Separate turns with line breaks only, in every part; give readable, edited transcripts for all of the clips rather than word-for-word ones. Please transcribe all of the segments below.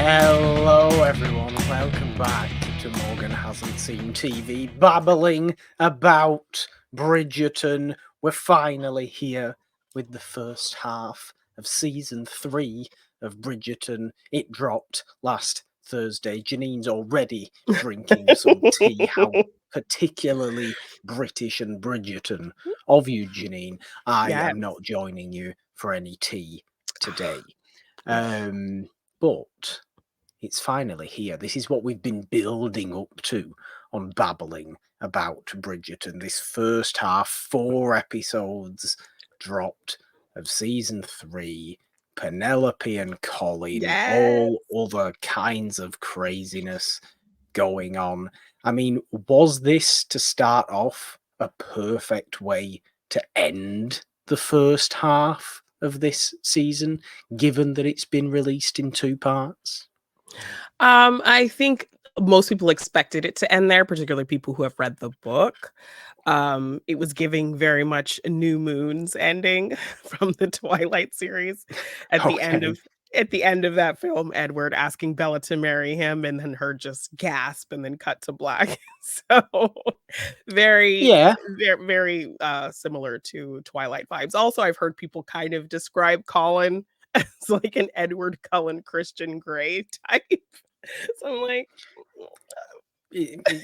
Hello everyone, welcome back to Morgan Hasn't Seen TV, babbling about Bridgerton. We're finally here with the first half of Season 3 of Bridgerton. It dropped last Thursday. Janine's already drinking some tea. How particularly British and Bridgerton of you, Janine. I
Yes.
am not joining you for any tea today.
Yes.
But it's finally here. This is what we've been building up to on Babbling about Bridgerton. This first half, 4 episodes dropped of Season 3. Penelope and Colin,
Yes.
all other kinds of craziness going on. I mean, was this to start off a perfect way to end the first half of this season, given that it's been released in 2 parts?
I think most people expected it to end there, particularly people who have read the book. It was giving very much New Moon's ending from the Twilight series at the end
Okay.
of that film, Edward asking Bella to marry him and then her just gasp and then cut to black. So very,
Yeah.
very similar to Twilight vibes. Also, I've heard people kind of describe Colin as like an Edward Cullen Christian Grey type. So I'm like,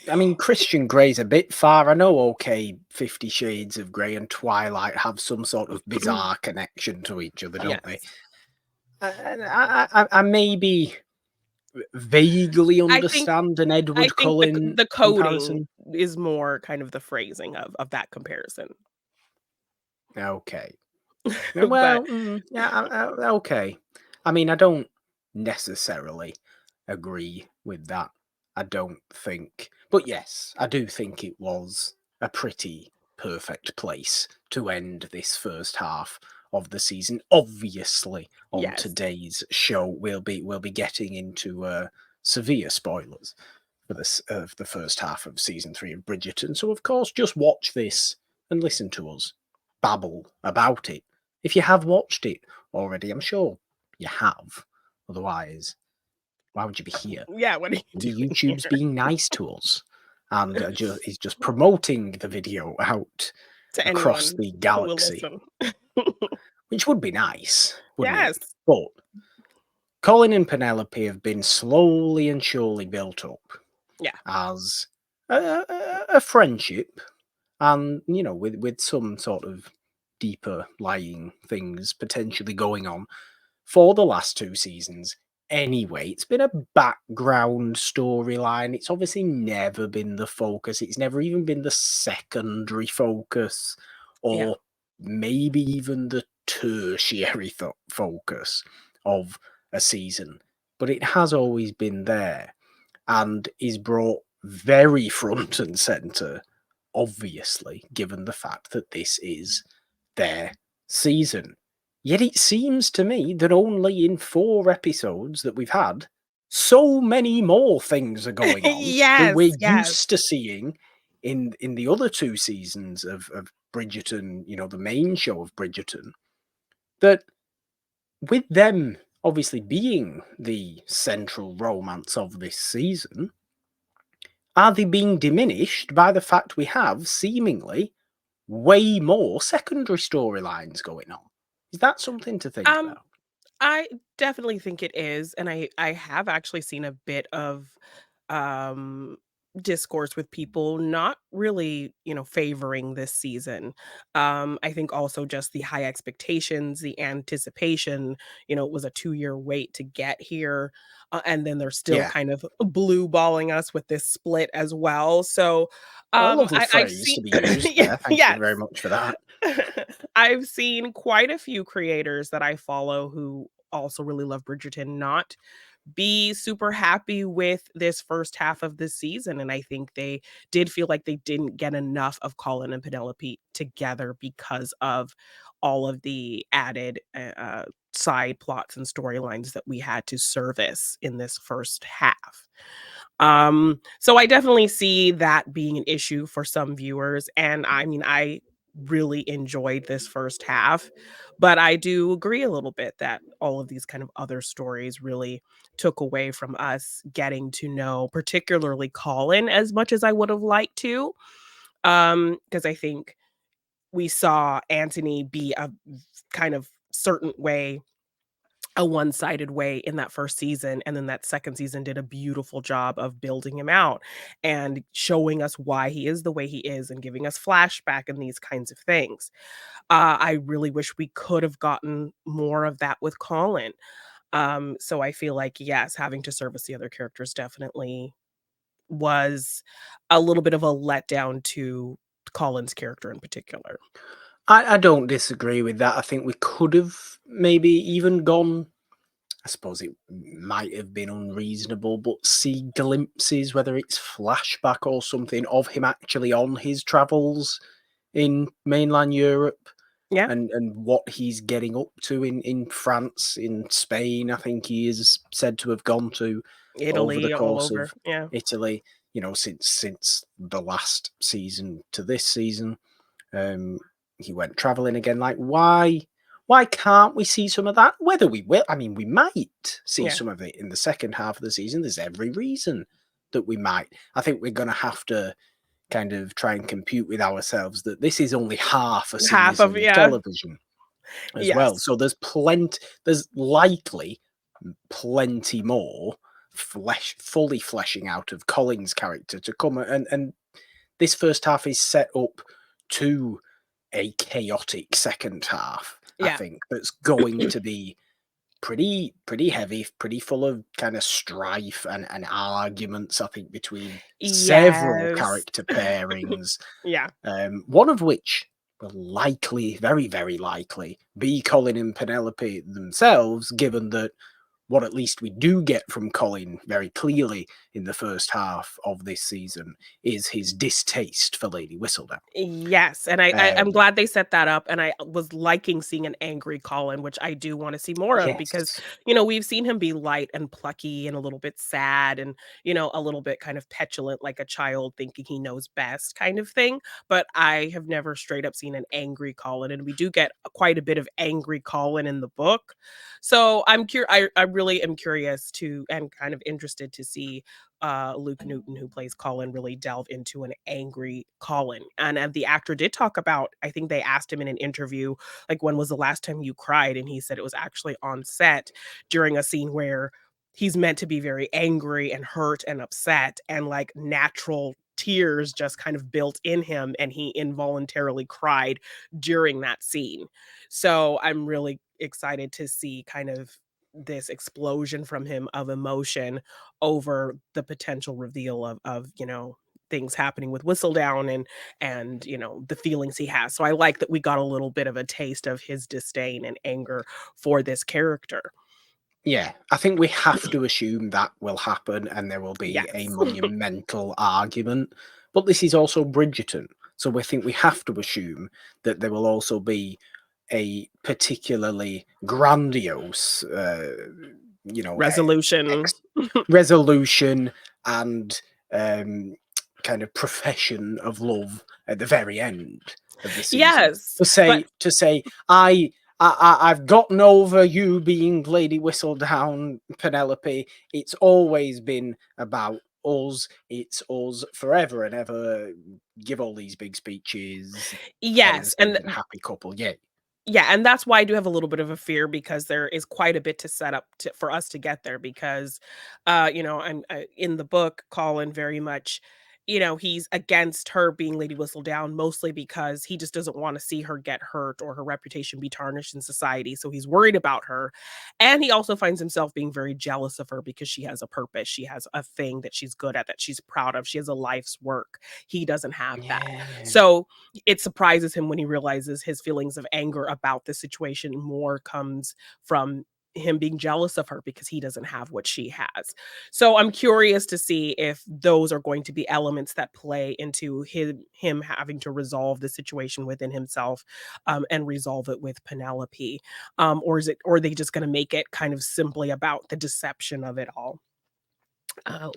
I mean, Christian Grey's a bit far. I know, okay, 50 Shades of Grey and Twilight have some sort of bizarre connection to each other, don't they?
yes.
I maybe vaguely
I think
understand an
I
Edward
think
Cullen
the coding
comparison.
is more kind of the phrasing of that comparison.
Okay.
But
Well, yeah, okay. I mean, I don't necessarily agree with that. I don't think. But yes, I do think it was a pretty perfect place to end this first half of the season. Obviously, on
yes.
today's show, we'll be getting into severe spoilers for of the first half of season 3 of Bridgerton. So, of course, just watch this and listen to us babble about it. If you have watched it already, I'm sure you have. Otherwise, why would you be here?
Yeah, what are you doing
YouTube's
here?
being nice to us and is just promoting the video out
To
across
anyone
the
who will
galaxy,
listen.
which would be nice, wouldn't it?
Yes.
But Colin and Penelope have been slowly and surely built up
Yeah.
as a friendship, and with some sort of deeper lying things potentially going on for the last 2 seasons. Anyway, it's been a background storyline. It's obviously never been the focus. It's never even been the secondary focus,
Yeah.
or maybe even the tertiary focus of a season. But it has always been there and is brought very front and center, obviously, given the fact that this is their season. Yet it seems to me that only in 4 episodes that we've had, so many more things are going on than we're
Yes, yes.
used to seeing in the other 2 seasons of Bridgerton, the main show of Bridgerton, that with them obviously being the central romance of this season, are they being diminished by the fact we have seemingly way more secondary storylines going on? Is that something to think
Um,
about?
I definitely think it is, and I have actually seen a bit of um discourse with people not really, favoring this season. I think also just the high expectations, the anticipation, it was a 2-year wait to get here. And then they're still
Yeah,
kind of blue balling us with this split as well. So
a lovely
I've
phrase
seen
to be used
yeah,
there. Thank you
yes.
very much for that.
I've seen quite a few creators that I follow who also really love Bridgerton not be super happy with this first half of the season, and I think they did feel like they didn't get enough of Colin and Penelope together because of all of the added, side plots and storylines that we had to service in this first half. So I definitely see that being an issue for some viewers, and I mean, I really enjoyed this first half, but I do agree a little bit that all of these kind of other stories really took away from us getting to know particularly Colin as much as I would have liked to. Because I think we saw Anthony be a kind of certain way, a one-sided way in that first season, and then that second season did a beautiful job of building him out and showing us why he is the way he is and giving us flashback and these kinds of things. I really wish we could have gotten more of that with Colin. So I feel like, yes, having to service the other characters definitely was a little bit of a letdown to Colin's character in particular.
I don't disagree with that. I think we could have maybe even gone. I suppose it might have been unreasonable, but see glimpses, whether it's flashback or something, of him actually on his travels in mainland Europe
Yeah,
and what he's getting up to in France, in Spain. I think he is said to have gone to over the
Italy, all
course
over.
of
Yeah.
Italy, since the last season to this season. Um, he went traveling again. Like, why can't we see some of that? Whether we will, I mean, we might see
Yeah.
some of it in the second half of the season. There's every reason that we might. I think we're going to have to kind of try and compute with ourselves that this is only half a
Half of
season of
yeah.
television as well.
Yes.
So there's likely plenty more fully fleshing out of Colin's character to come, and this first half is set up to a chaotic second half. I
Yeah.
think that's going to be pretty heavy, pretty full of kind of strife and arguments. I think between several
Yes.
character pairings,
Yeah.
one of which will likely, very very likely, be Colin and Penelope themselves, given that what at least we do get from Colin very clearly in the first half of this season is his distaste for Lady Whistledown.
Yes, and I'm
Um,
glad they set that up, and I was liking seeing an angry Colin, which I do wanna see more of because,
yes,
we've seen him be light and plucky and a little bit sad and, a little bit kind of petulant like a child thinking he knows best kind of thing, but I have never straight up seen an angry Colin, and we do get quite a bit of angry Colin in the book. So, I really am curious to and kind of interested to see Luke Newton, who plays Colin, really delve into an angry Colin. And the actor did talk about, I think they asked him in an interview, like, when was the last time you cried? And he said it was actually on set during a scene where he's meant to be very angry and hurt and upset, and like natural tears just kind of built in him, and he involuntarily cried during that scene. So I'm really excited to see kind of this explosion from him of emotion over the potential reveal of things happening with Whistledown and the feelings he has. So I like that we got a little bit of a taste of his disdain and anger for this character.
yeah, I think we have to assume that will happen and there will be a
Yes.
monumental argument. But this is also Bridgerton. So we think we have to assume that there will also be a particularly grandiose,
Resolution.
resolution and kind of profession of love at the very end of the season.
Yes,
To
but
say, I've gotten over you being Lady Whistledown, Penelope. It's always been about us. It's us forever and ever. Give all these big speeches. Heaven
yes,
sent and happy couple. Yeah.
yeah, and that's why I do have a little bit of a fear because there is quite a bit to set up for us to get there because, I'm in the book, Colin very much, he's against her being Lady Whistledown mostly because he just doesn't want to see her get hurt or her reputation be tarnished in society. So he's worried about her. And he also finds himself being very jealous of her because she has a purpose. She has a thing that she's good at, that she's proud of. She has a life's work. He doesn't have that.
Yeah.
So it surprises him when he realizes his feelings of anger about the situation more comes from him being jealous of her because he doesn't have what she has. So I'm curious to see if those are going to be elements that play into him having to resolve the situation within himself, and resolve it with Penelope. Or are they just going to make it kind of simply about the deception of it all?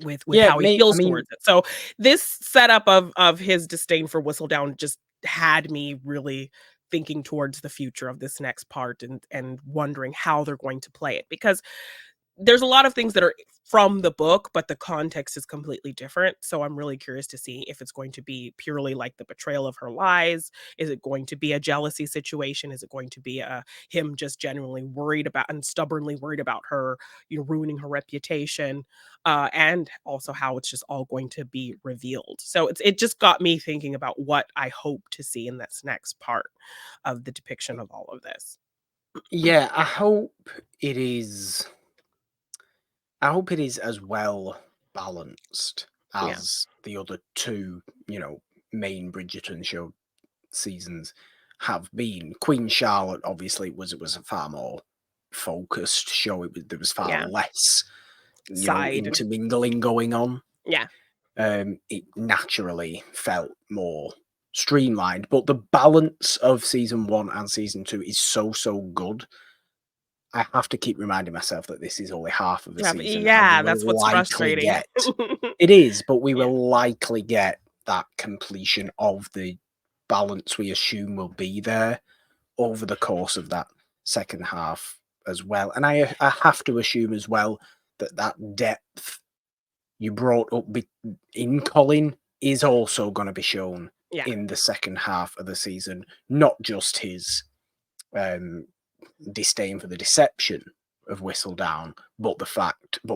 With
Yeah,
how he
me. I
feels
mean,
towards it. So this setup of his disdain for Whistledown just had me really thinking towards the future of this next part and wondering how they're going to play it, because there's a lot of things that are from the book, but the context is completely different. So I'm really curious to see if it's going to be purely like the betrayal of her lies. Is it going to be a jealousy situation? Is it going to be him just genuinely worried about and stubbornly worried about her, ruining her reputation? And also how it's just all going to be revealed. So it just got me thinking about what I hope to see in this next part of the depiction of all of this.
Yeah, it is. I hope it is as well balanced
Yeah.
as the other two, main Bridgerton show seasons have been. Queen Charlotte obviously was a far more focused show. There was far
Yeah.
less,
Side.
intermingling going on.
Yeah.
It naturally felt more streamlined, but the balance of season 1 and season 2 is so good. I have to keep reminding myself that this is only half of a
Yeah, but
season, and we
yeah, that's
will
what's
likely
frustrating.
get it is, but we
Yeah.
will likely get that completion of the balance we assume will be there over the course of that second half as well. And I have to assume as well that depth you brought up in Colin is also going to be shown
Yeah.
in the second half of the season, not just his um, disdain for the deception of Whistledown, but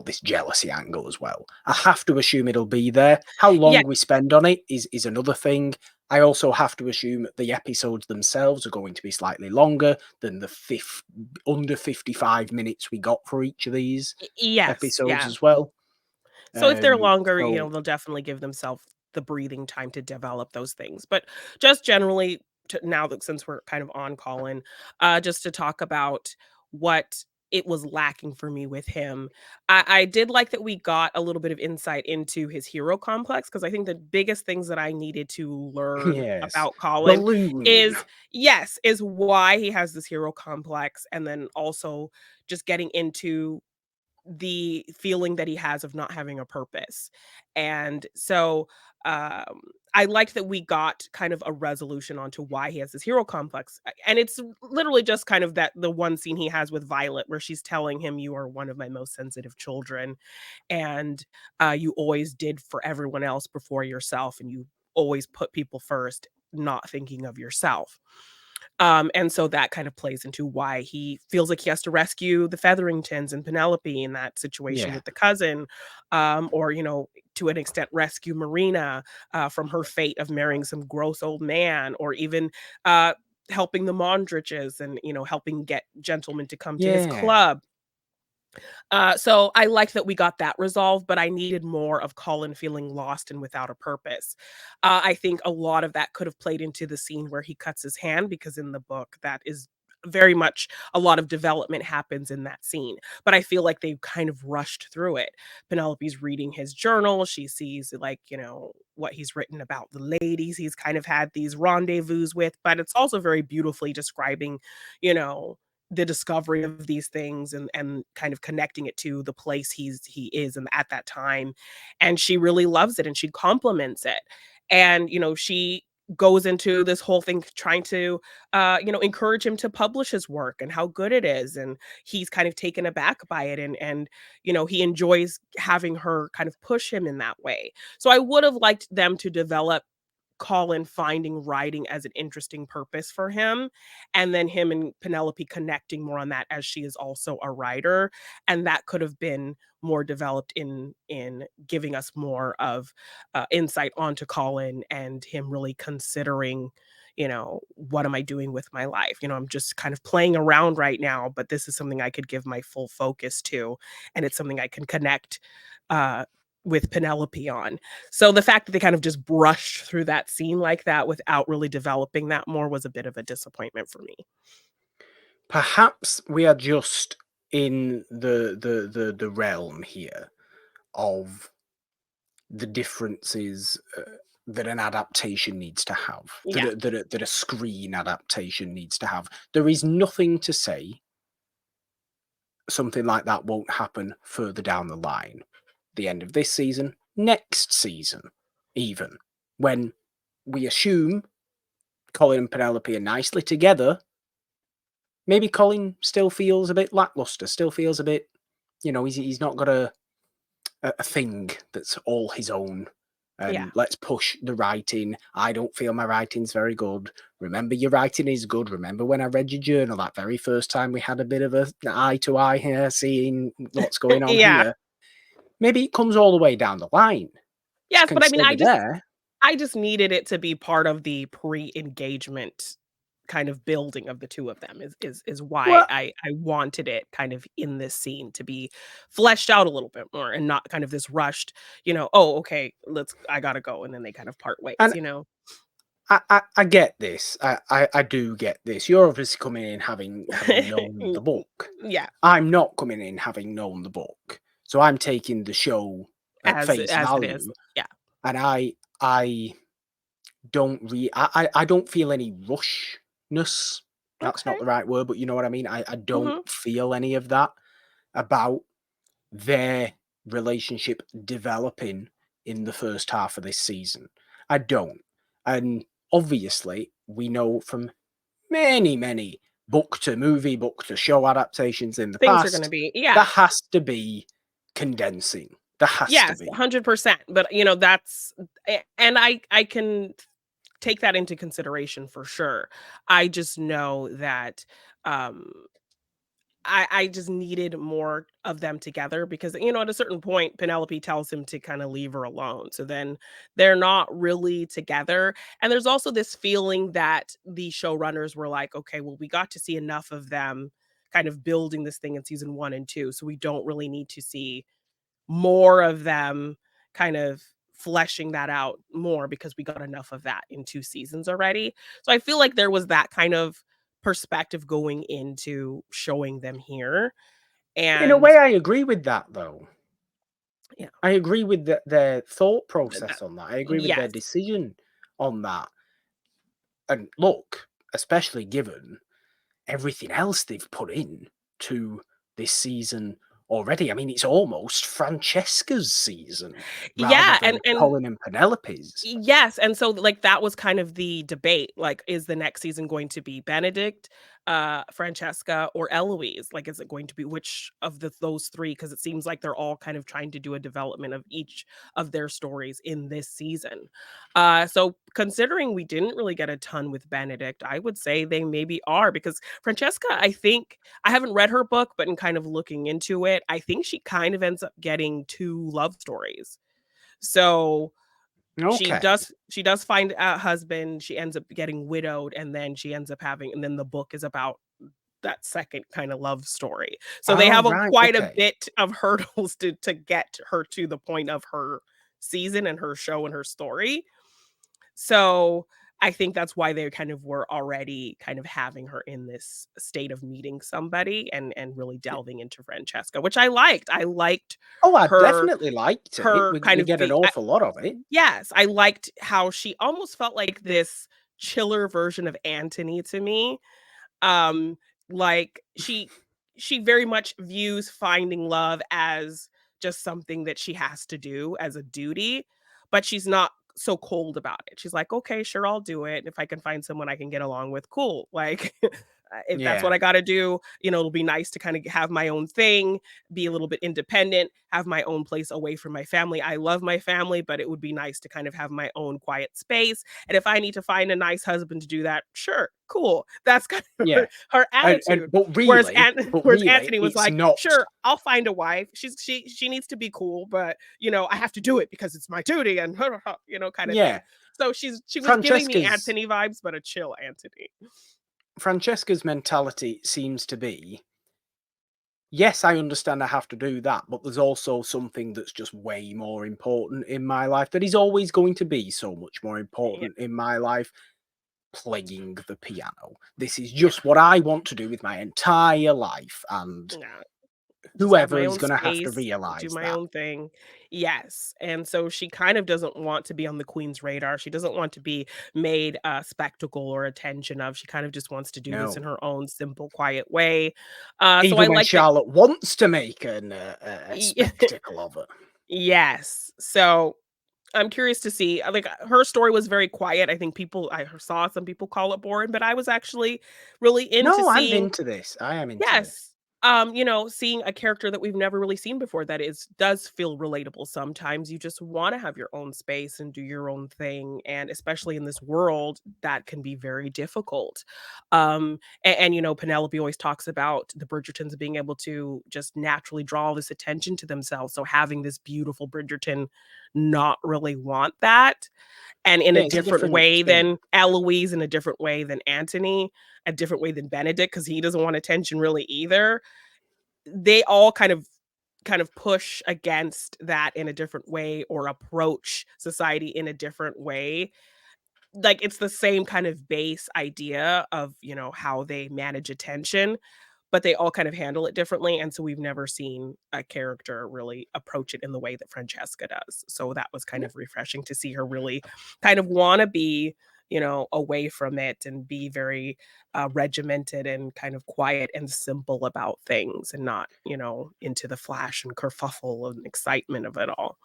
this jealousy angle as well. I have to assume it'll be there. How
Yeah,
long we spend on it is another thing. I also have to assume the episodes themselves are going to be slightly longer than the under 55 minutes we got for each of these
yes,
episodes
yeah.
as well.
So if they're longer,
So
they'll definitely give themselves the breathing time to develop those things. But just generally, now that since we're kind of on Colin, just to talk about what it was lacking for me with him. I did like that we got a little bit of insight into his hero complex, because I think the biggest things that I needed to learn
yes,
about Colin
balloon.
is why he has this hero complex, and then also just getting into the feeling that he has of not having a purpose. And so, I liked that we got kind of a resolution onto why he has this hero complex. And it's literally just kind of that the one scene he has with Violet where she's telling him, "You are one of my most sensitive children, and you always did for everyone else before yourself, and you always put people first, not thinking of yourself." And so that kind of plays into why he feels like he has to rescue the Featheringtons and Penelope in that situation
Yeah,
with the cousin, or, to an extent, rescue Marina from her fate of marrying some gross old man, or even uh, helping the Mondriches and, helping get gentlemen to come to his
yeah,
club. So I liked that we got that resolved, but I needed more of Colin feeling lost and without a purpose. I think a lot of that could have played into the scene where he cuts his hand, because in the book, that is very much a lot of development happens in that scene. But I feel like they kind of rushed through it. Penelope's reading his journal. She sees, like, what he's written about the ladies he's kind of had these rendezvous with, but it's also very beautifully describing, you know, the discovery of these things and kind of connecting it to the place he is and at that time. And she really loves it and she compliments it. And she goes into this whole thing trying to encourage him to publish his work and how good it is, and he's kind of taken aback by it, and he enjoys having her kind of push him in that way. So I would have liked them to develop Colin finding writing as an interesting purpose for him, and then him and Penelope connecting more on that, as she is also a writer, and that could have been more developed in giving us more of insight onto Colin and him really considering, what am I doing with my life? I'm just kind of playing around right now, but this is something I could give my full focus to, and it's something I can connect uh, with Penelope on. So the fact that they kind of just brushed through that scene like that without really developing that more was a bit of a disappointment for me.
perhaps we are just in the realm here of the differences that an adaptation needs to have,
Yeah.
that a screen adaptation needs to have. There is nothing to say something like that won't happen further down the line. The end of this season, next season, even when we assume Colin and Penelope are nicely together, maybe Colin still feels a bit lackluster, still feels a bit, he's not got a thing that's all his own.
Yeah.
And let's push the writing. I don't feel my writing's very good. Remember, your writing is good. Remember when I read your journal that very first time we had a bit of a eye to eye here, seeing what's going on
Yeah.
here. Maybe it comes all the way down the line.
Yes,
Can
but I mean,
still be there.
I just needed it to be part of the pre-engagement kind of building of the 2 of them is why
Well,
I wanted it kind of in this scene to be fleshed out a little bit more and not kind of this rushed, "Oh, okay, I gotta go," and then they kind of part ways,
and
you know?
I get this. I do get this. You're obviously coming in having known the book.
Yeah,
I'm not coming in having known the book. So I'm taking the show at face
as it is.
value,
Yeah.
and I I don't feel any rushness. That's
Okay.
not the right word, but you know what I mean? I don't
Mhm.
feel any of that about their relationship developing in the first half of this season. I don't. And obviously, we know from many, many book to movie, book to show adaptations in the
Things are gonna
past,
be
there
yeah.
has to be condensing. There has to
Yes,
be.
100%, but, that's and I can take that into consideration for sure. I just know that, um, I just needed more of them together because, at a certain point, Penelope tells him to kinda leave her alone, so then they're not really together, and there's also this feeling that the showrunners were like, "Okay, well, we got to see enough of them kind of building this thing in season 1 and 2, so we don't really need to see more of them kind of fleshing that out more because we got enough of that in 2 seasons already." So I feel like there was that kind of perspective going into showing them here,
In a
and
way, I agree with that, though.
yeah,
I agree with their thought
that
process on that. I agree with their
yes.
decision on that. And look, especially given everything else they've put in to this season already. I mean, it's almost Francesca's season rather
Yeah,
than
and
Colin and Penelope's.
yes, and so, like, that was kind of the debate, like, is the next season going to be Benedict, Francesca, or Eloise? Like, is it going to be which of those 3? Because it seems like they're all kind of trying to do a development of each of their stories in this season. So considering we didn't really get a ton with Benedict, I would say they maybe are because Francesca, I think I haven't read her book, but in kind of looking into it, I think she kind of ends up getting 2 love stories. So
Okay.
she does find a husband, she ends up getting widowed, and then she ends up having and then the book is about that second kinda love story. So they
Oh,
have
right.
quite a
Okay.
bit of hurdles to get her to the point of her season and her show and her story. So, I think that's why they kind of were already kind of having her in this state of meeting somebody and really delving into Francesca, which I liked. I liked
Oh, I
her
definitely liked it.
her kind
We
of
get an
be
awful lot of it.
yes, I liked how she almost felt like this chiller version of Antony to me. Um, like she very much views finding love as just something that she has to do as a duty, but she's not so cold about it. She's like, "Okay, sure, I'll do it. If I can find someone I can get along with, cool." Like, if that's
Yeah.
what I gotta do, it'll be nice to kinda have my own thing, be a little bit independent, have my own place away from my family. I love my family, but it would be nice to kind of have my own quiet space, and if I need to find a nice husband to do that, sure, cool. That's kind of
Yeah.
her
And
attitude.
but
Whereas
really, but
whereas
really,
Anthony was
it's
like,
not.
"Sure, I'll find a wife. She needs to be cool, but, I have to do it because it's my duty and kinda thing."
Yeah.
So she was giving me
Francesca's
Anthony vibes, but a chill Anthony.
Francesca's mentality seems to be, yes, I understand I have to do that, but there's also something that's just way more important in my life that is always going to be so much more
Yeah,
important in my life, playing the piano. This is
yeah,
just what I want to do with my entire life, and
yeah. Just have
whoever
my
is
own
going to have to
space, do
realize
my
that.
own thing. Yes, and so she kind of doesn't want to be on the queen's radar. She doesn't want to be made a spectacle or attention of. She kind of just wants to do this in
No.
her own simple, quiet way. So I
Even when
like that.
Charlotte wants to make a spectacle of it.
Yes. So I'm curious to see, like, her story was very quiet. I think I saw some people call it boring, but I was actually really into
No, I'm
seeing.
into this. I am into this.
Yes. Seeing a character that we've never really seen before that is does feel relatable sometimes. You just wanna have your own space and do your own thing, and especially in this world, that can be very difficult. Penelope always talks about the Bridgertons being able to just naturally draw all this attention to themselves, so having this beautiful Bridgerton not really want that, and in a
Yeah, it's a
different
different
way
thing.
than Eloise, in a different way than Antony, a different way than Benedict, because he doesn't want attention really either. They all kind of push against that in a different way or approach society in a different way. Like, it's the same kind of base idea of, how they manage attention, but they all kind of handle it differently, and so we've never seen a character really approach it in the way that Francesca does. So that was kind
Yeah.
of refreshing to see her really kind of wanna be, away from it and be very, regimented and kind of quiet and simple about things and not, into the flash and kerfuffle and excitement of it all.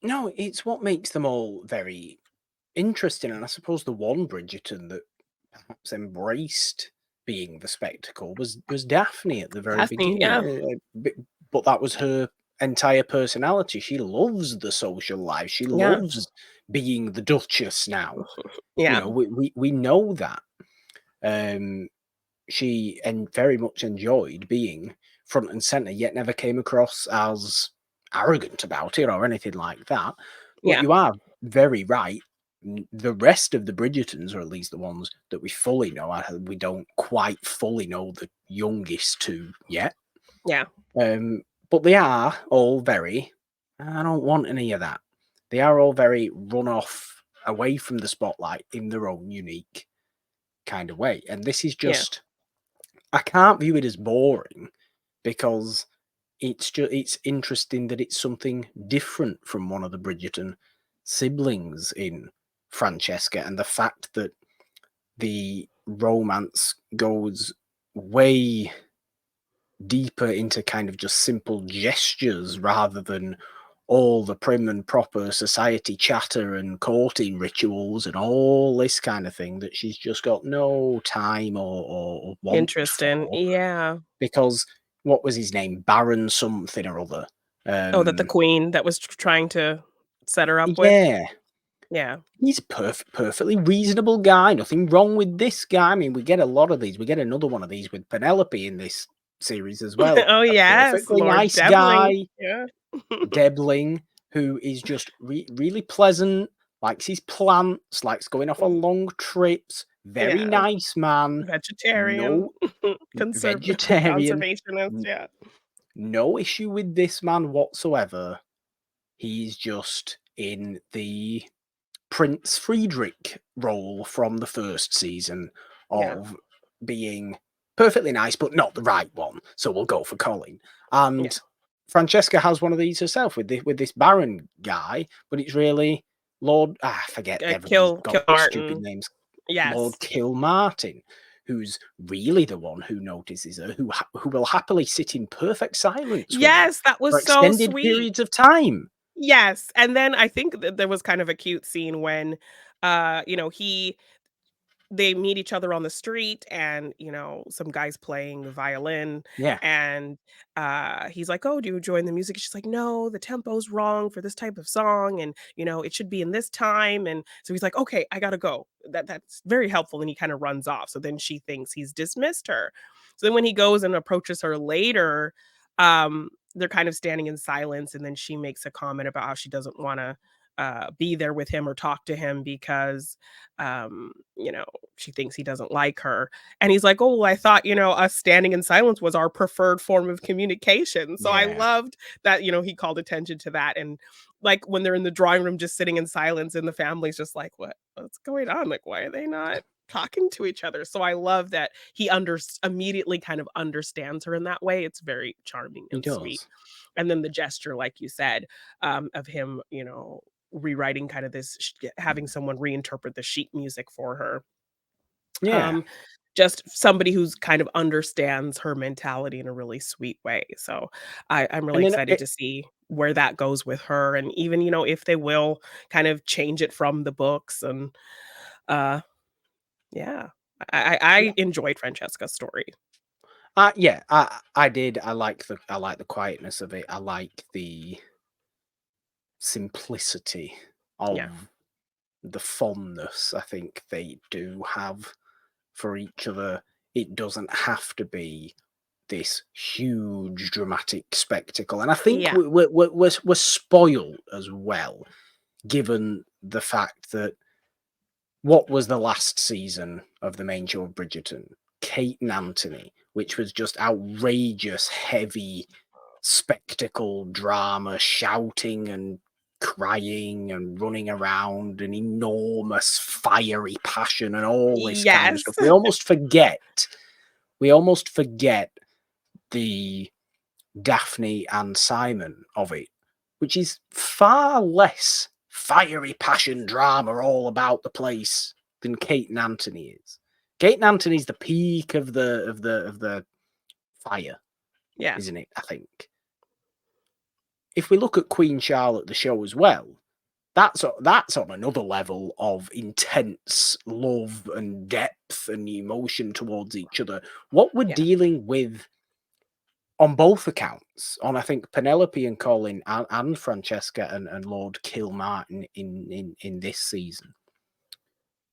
No, it's what makes them all very interesting, and I suppose the one Bridgerton that perhaps embraced being the spectacle was Daphne at the very
Daphne,
beginning,
yeah,
but that was her entire personality. She loves the social life. She
yeah,
loves being the Duchess now.
yeah,
We know that. Um, she and very much enjoyed being front and center, yet never came across as arrogant about it or anything like that. But
yeah,
you are very right. The rest of the Bridgertons, or at least the ones that we fully know, we don't quite fully know the youngest two yet.
yeah,
But they are all very. I don't want any of that. They are all very run off away from the spotlight in their own unique kind of way. And this is
yeah,
just I can't view it as boring because it's interesting that it's something different from one of the Bridgerton siblings in Francesca, and the fact that the romance goes way deeper into kind of just simple gestures rather than all the prim and proper society chatter and courting rituals and all this kind of thing that she's just got no time or want
interesting,
for
yeah.
because what was his name? Baron something or other.
Oh, that the
Um,
queen that was trying to set her up with?
yeah,
Yeah.
he's a perfectly reasonable guy. Nothing wrong with this guy. I mean, we get a lot of these. We get another one of these with Penelope in this series as well.
Oh,
A
yes,
perfectly
Lord
nice
Devling.
guy,
Yeah.
Debling, who is just really pleasant, likes his plants, likes going off on long trips. Very
Yeah,
nice man.
vegetarian,
No vegetarian.
conservationist, yeah.
No issue with this man whatsoever. He's just in the Prince Friedrich role from the first season
Yeah,
of being perfectly nice, but not the right one. So we'll go for Colin.
yeah.
And Francesca has one of these herself with this Baron guy, but it's really Lord. I forget. Everybody's got
Kill
stupid
Martin.
names. Lord
Yes.
Kilmartin, who's really the one who notices her, who will happily sit in perfect silence with her
Yes, that
for
was so
extended
sweet.
periods of time.
Yes, and then I think that there was kind of a cute scene when, he they meet each other on the street and some guy's playing the violin
Yeah,
and he's like, oh, do you join the music? She's like, no, the tempo's wrong for this type of song, and it should be in this time. And so he's like, okay, I gotta go. That's very helpful, and he kind of runs off. So then she thinks he's dismissed her. So then when he goes and approaches her later, they're kind of standing in silence, and then she makes a comment about how she doesn't want to be there with him or talk to him because um, you know, she thinks he doesn't like her. And he's like, "Oh, well, I thought, us standing in silence was our preferred form of communication." So I
yeah,
loved that, he called attention to that. And like when they're in the drawing room just sitting in silence and the family's just like, what's going on? Like, why are they not talking to each other? So I love that he immediately kind of understands her in that way. It's very charming
he
and sweet.
does.
And then the gesture, like you said, of him, rewriting kind of having someone reinterpret the sheet music for her.
Yeah,
Um, just somebody who's kind of understands her mentality in a really sweet way. So I'm really
and then
excited to see. where that goes with her, and even, if they will kind of change it from the books, and, uh, yeah. I enjoyed Francesca's story.
Yeah, I did. I like the quietness of it. I like the simplicity
Yeah.
of the fondness I think they do have for each other. It doesn't have to be this huge dramatic spectacle, and I think
Yeah.
we're spoiled as well, given the fact that what was the last season of the main show of Bridgerton? Kate and Anthony, which was just outrageous, heavy spectacle drama, shouting and crying and running around, and enormous fiery passion and all this kind of
Yes.
stuff. We almost forget the Daphne and Simon of it, which is far less fiery passion drama all about the place than Kate and Anthony is. Kate and Anthony's the peak of the fire,
Yeah.
isn't it? I think. If we look at Queen Charlotte, the show as well, that's on another level of intense love and depth and emotion towards each other. What we're
Yeah.
dealing with on both accounts, on I think Penelope and Colin and Francesca and Lord Kilmartin in this season,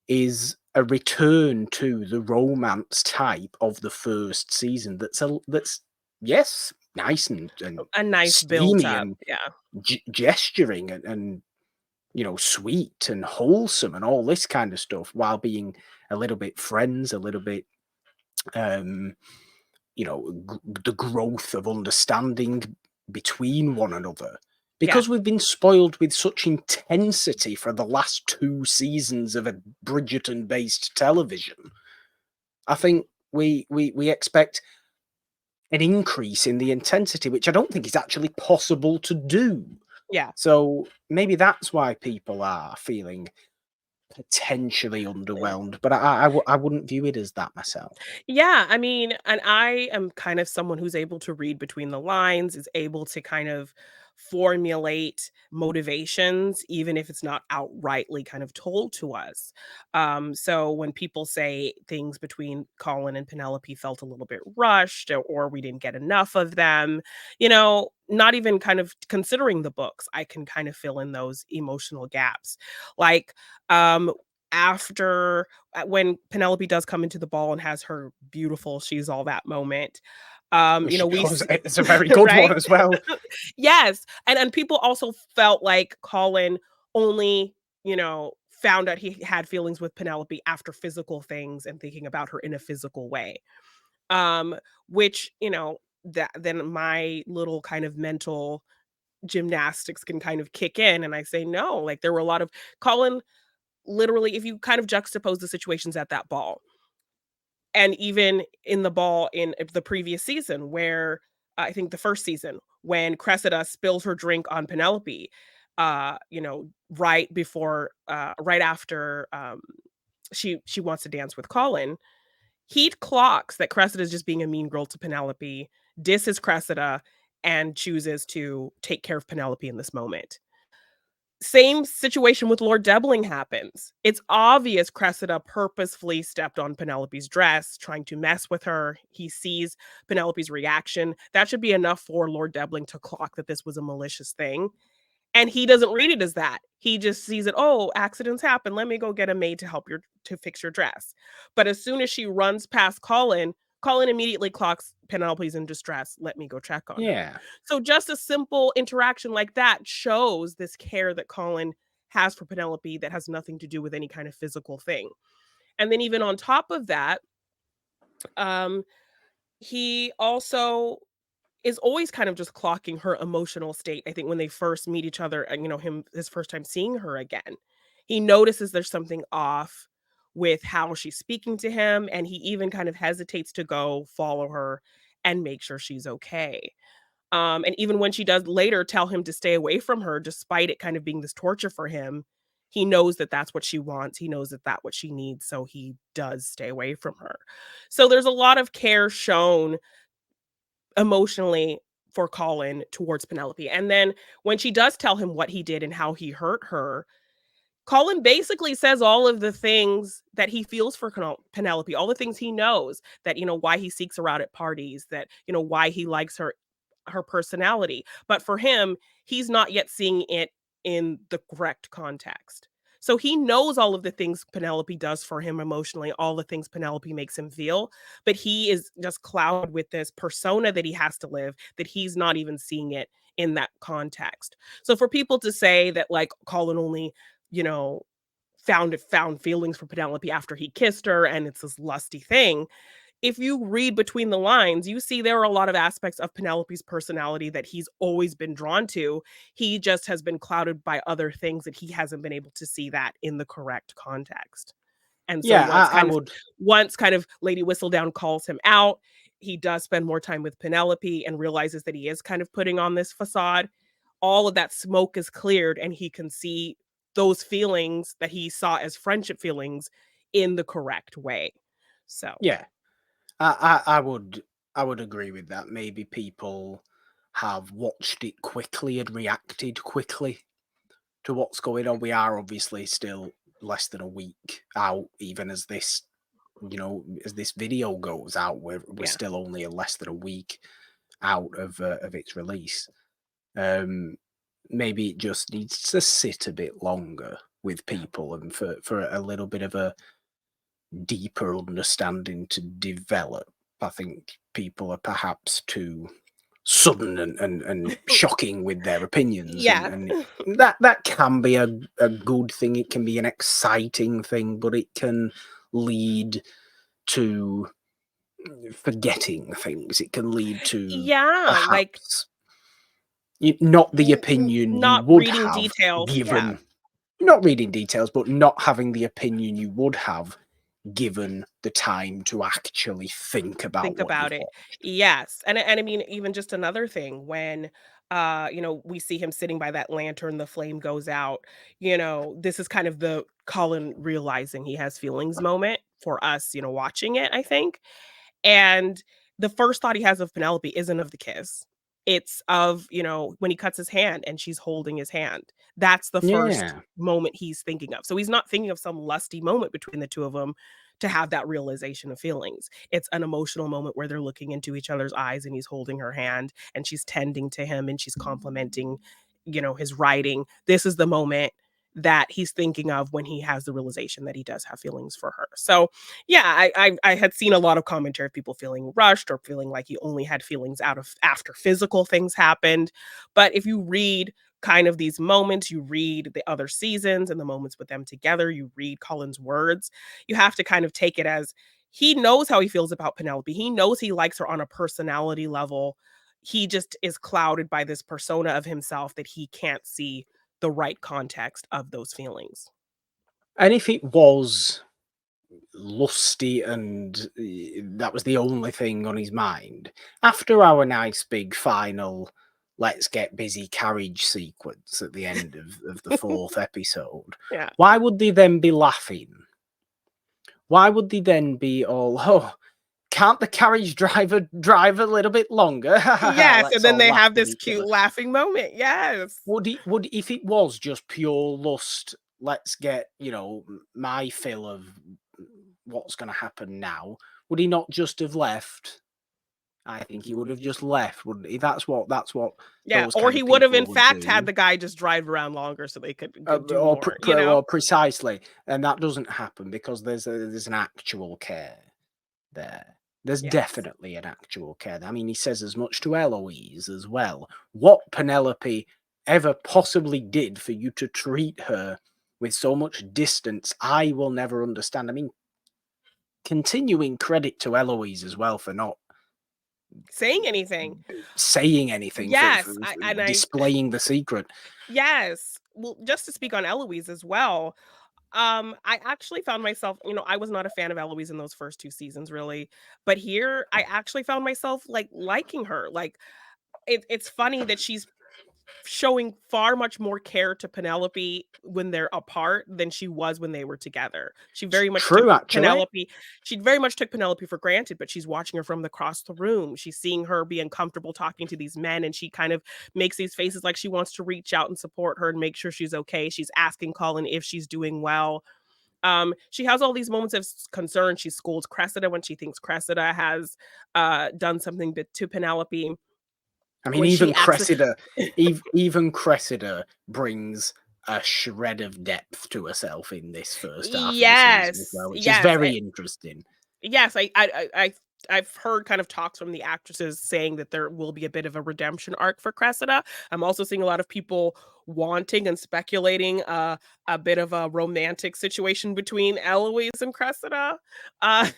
is a return to the romance type of the first season. That's yes, nice and
A nice build
steamy
up.
and
Yeah.
gesturing and sweet and wholesome and all this kind of stuff, while being a little bit friends, a little bit um the growth of understanding between one another,
Yeah.
because we've been spoiled with such intensity for the last 2 seasons of a Bridgerton based television. I think we expect an increase in the intensity, which I don't think is actually possible to do.
Yeah.
So maybe that's why people are feeling potentially underwhelmed, but I wouldn't view it as that myself.
Yeah, I mean, and I am kind of someone who's able to read between the lines, is able to kind of formulate motivations, even if it's not outrightly kind of told to us. So when people say things between Colin and Penelope felt a little bit rushed, or we didn't get enough of them, not even kind of considering the books, I can kind of fill in those emotional gaps. Like, um, after when Penelope does come into the ball and has her beautiful "she's all that" moment,
She
we
does.
see
It's a very good
right?
one as well.
Yes, and people also felt like Colin only, found out he had feelings with Penelope after physical things and thinking about her in a physical way. Um, which, that then my little kind of mental gymnastics can kind of kick in, and I say, "No," like, there were a lot of Colin literally, if you kind of juxtapose the situations at that ball, and even in the ball in the previous season, where I think the first season, when Cressida spills her drink on Penelope, right after she wants to dance with Colin, he clocks that Cressida is just being a mean girl to Penelope, disses Cressida, and chooses to take care of Penelope in this moment. Same situation with Lord Debbling happens. It's obvious Cressida purposefully stepped on Penelope's dress, trying to mess with her. He sees Penelope's reaction. That should be enough for Lord Debbling to clock that this was a malicious thing. And he doesn't read it as that. He just sees it, "Oh, accidents happen. Let me go get a maid to help to fix your dress." But as soon as she runs past Colin, Colin immediately clocks Penelope's in distress. "Let me go check on her."
Yeah.
So just a simple interaction like that shows this care that Colin has for Penelope that has nothing to do with any kind of physical thing. And then even on top of that, um, he also is always kind of just clocking her emotional state. I think when they first meet each other and, his first time seeing her again, he notices there's something off with how she's speaking to him. And he even kind of hesitates to go follow her and make sure she's okay. And even when she does later tell him to stay away from her, despite it kind of being this torture for him, he knows that that's what she wants. He knows that that's what she needs. So he does stay away from her. So there's a lot of care shown emotionally for Colin towards Penelope. And then when she does tell him what he did and how he hurt her, Colin basically says all of the things that he feels for Penelope, all the things he knows, that, why he seeks her out at parties, that, why he likes her personality. But for him, he's not yet seeing it in the correct context. So he knows all of the things Penelope does for him emotionally, all the things Penelope makes him feel, but he is just clouded with this persona that he has to live, that he's not even seeing it in that context. So for people to say that, like, Colin only, you know, found feelings for Penelope after he kissed her and it's this lusty thing, if you read between the lines, you see there are a lot of aspects of Penelope's personality that he's always been drawn to. He just has been clouded by other things that he hasn't been able to see that in the correct context. And so
Yeah, I would.
once kind of Lady Whistledown calls him out, he does spend more time with Penelope and realizes that he is kind of putting on this facade. All of that smoke is cleared and he can see those feelings that he saw as friendship feelings in the correct way. So,
Yeah, I would agree with that. Maybe people have watched it quickly and reacted quickly to what's going on. We are obviously still less than a week out, even as this video goes out. We're
yeah.
still only less than a week out of its release. Um, Maybe it just needs to sit a bit longer with people and for a little bit of a deeper understanding to develop. I think people are perhaps too sudden and shocking with their opinions, and
Yeah.
and that can be a good thing. It can be an exciting thing, but it can lead to forgetting things. It can lead to
Yeah, like,
perhaps not the
n n
opinion you
not
would
reading
have
details. Yeah,
given, not reading details, but not having the opinion you would have given the time to actually think about
think
what
about
you've
it.
watched.
Yes, and I mean, even just another thing when, we see him sitting by that lantern, the flame goes out, this is kind of the Colin realizing he has feelings moment for us, watching it, I think. And the first thought he has of Penelope isn't of the kiss. It's of, when he cuts his hand and she's holding his hand. That's the first
Yeah.
moment he's thinking of. So he's not thinking of some lusty moment between the two of them to have that realization of feelings. It's an emotional moment where they're looking into each other's eyes and he's holding her hand and she's tending to him and she's complimenting, his writing. This is the moment that he's thinking of when he has the realization that he does have feelings for her. So yeah, I had seen a lot of commentary of people feeling rushed or feeling like he only had feelings out of after physical things happened. But if you read kind of these moments, you read the other seasons and the moments with them together, you read Colin's words, you have to kind of take it as he knows how he feels about Penelope. He knows he likes her on a personality level. He just is clouded by this persona of himself that he can't see the right context of those feelings.
And if it was lusty and that was the only thing on his mind, after our nice big final let's get busy carriage sequence at the end of the fourth episode,
Yeah.
why would they then be laughing? Why would they then be all, oh, can't the carriage driver drive a little bit longer?
Yes, and
Let's
then
all
they
laugh
have
at
this
each
cute
other.
laughing moment. Yes.
Would if it was just pure lust, let's get, my fill of what's going to happen now, would he not just have left? I think he would have just left, wouldn't he? That's what
Yeah,
those
or
kind
he
of
would have in
people would
fact had
do.
the guy just drive around longer so they could do
Or
more, you know?
well, precisely, and that doesn't happen because there's an actual care there. There's
Yes.
definitely an actual care. I mean, he says as much to Eloise as well. What Penelope ever possibly did for you to treat her with so much distance, I will never understand. I mean, continuing credit to Eloise as well for not
Saying anything.
saying anything, for
Yes, I
displaying the secret.
yes. Well, just to speak on Eloise as well, I actually found myself, I was not a fan of Eloise in those first 2 seasons really, but here I actually found myself, like, liking her. Like, it's funny that she's showing far much more care to Penelope when they're apart than she was when they were together. She
It's
very much took
true, actually.
Penelope she very much took Penelope for granted, but she's watching her from across the room. She's seeing her be uncomfortable talking to these men, and she kind of makes these faces like she wants to reach out and support her and make sure she's okay. She's asking Colin if she's doing well. She has all these moments of concern. She scolds Cressida when she thinks Cressida has done something to Penelope.
I mean,
When she acts
even Cressida brings a shred of depth to herself in this first half of the season as
Yes,
well, which is
yes,
very interesting.
yes, I've heard kind of talks from the actresses saying that there will be a bit of a redemption arc for Cressida. I'm also seeing a lot of people wanting and speculating a bit of a romantic situation between Eloise and Cressida. Uh,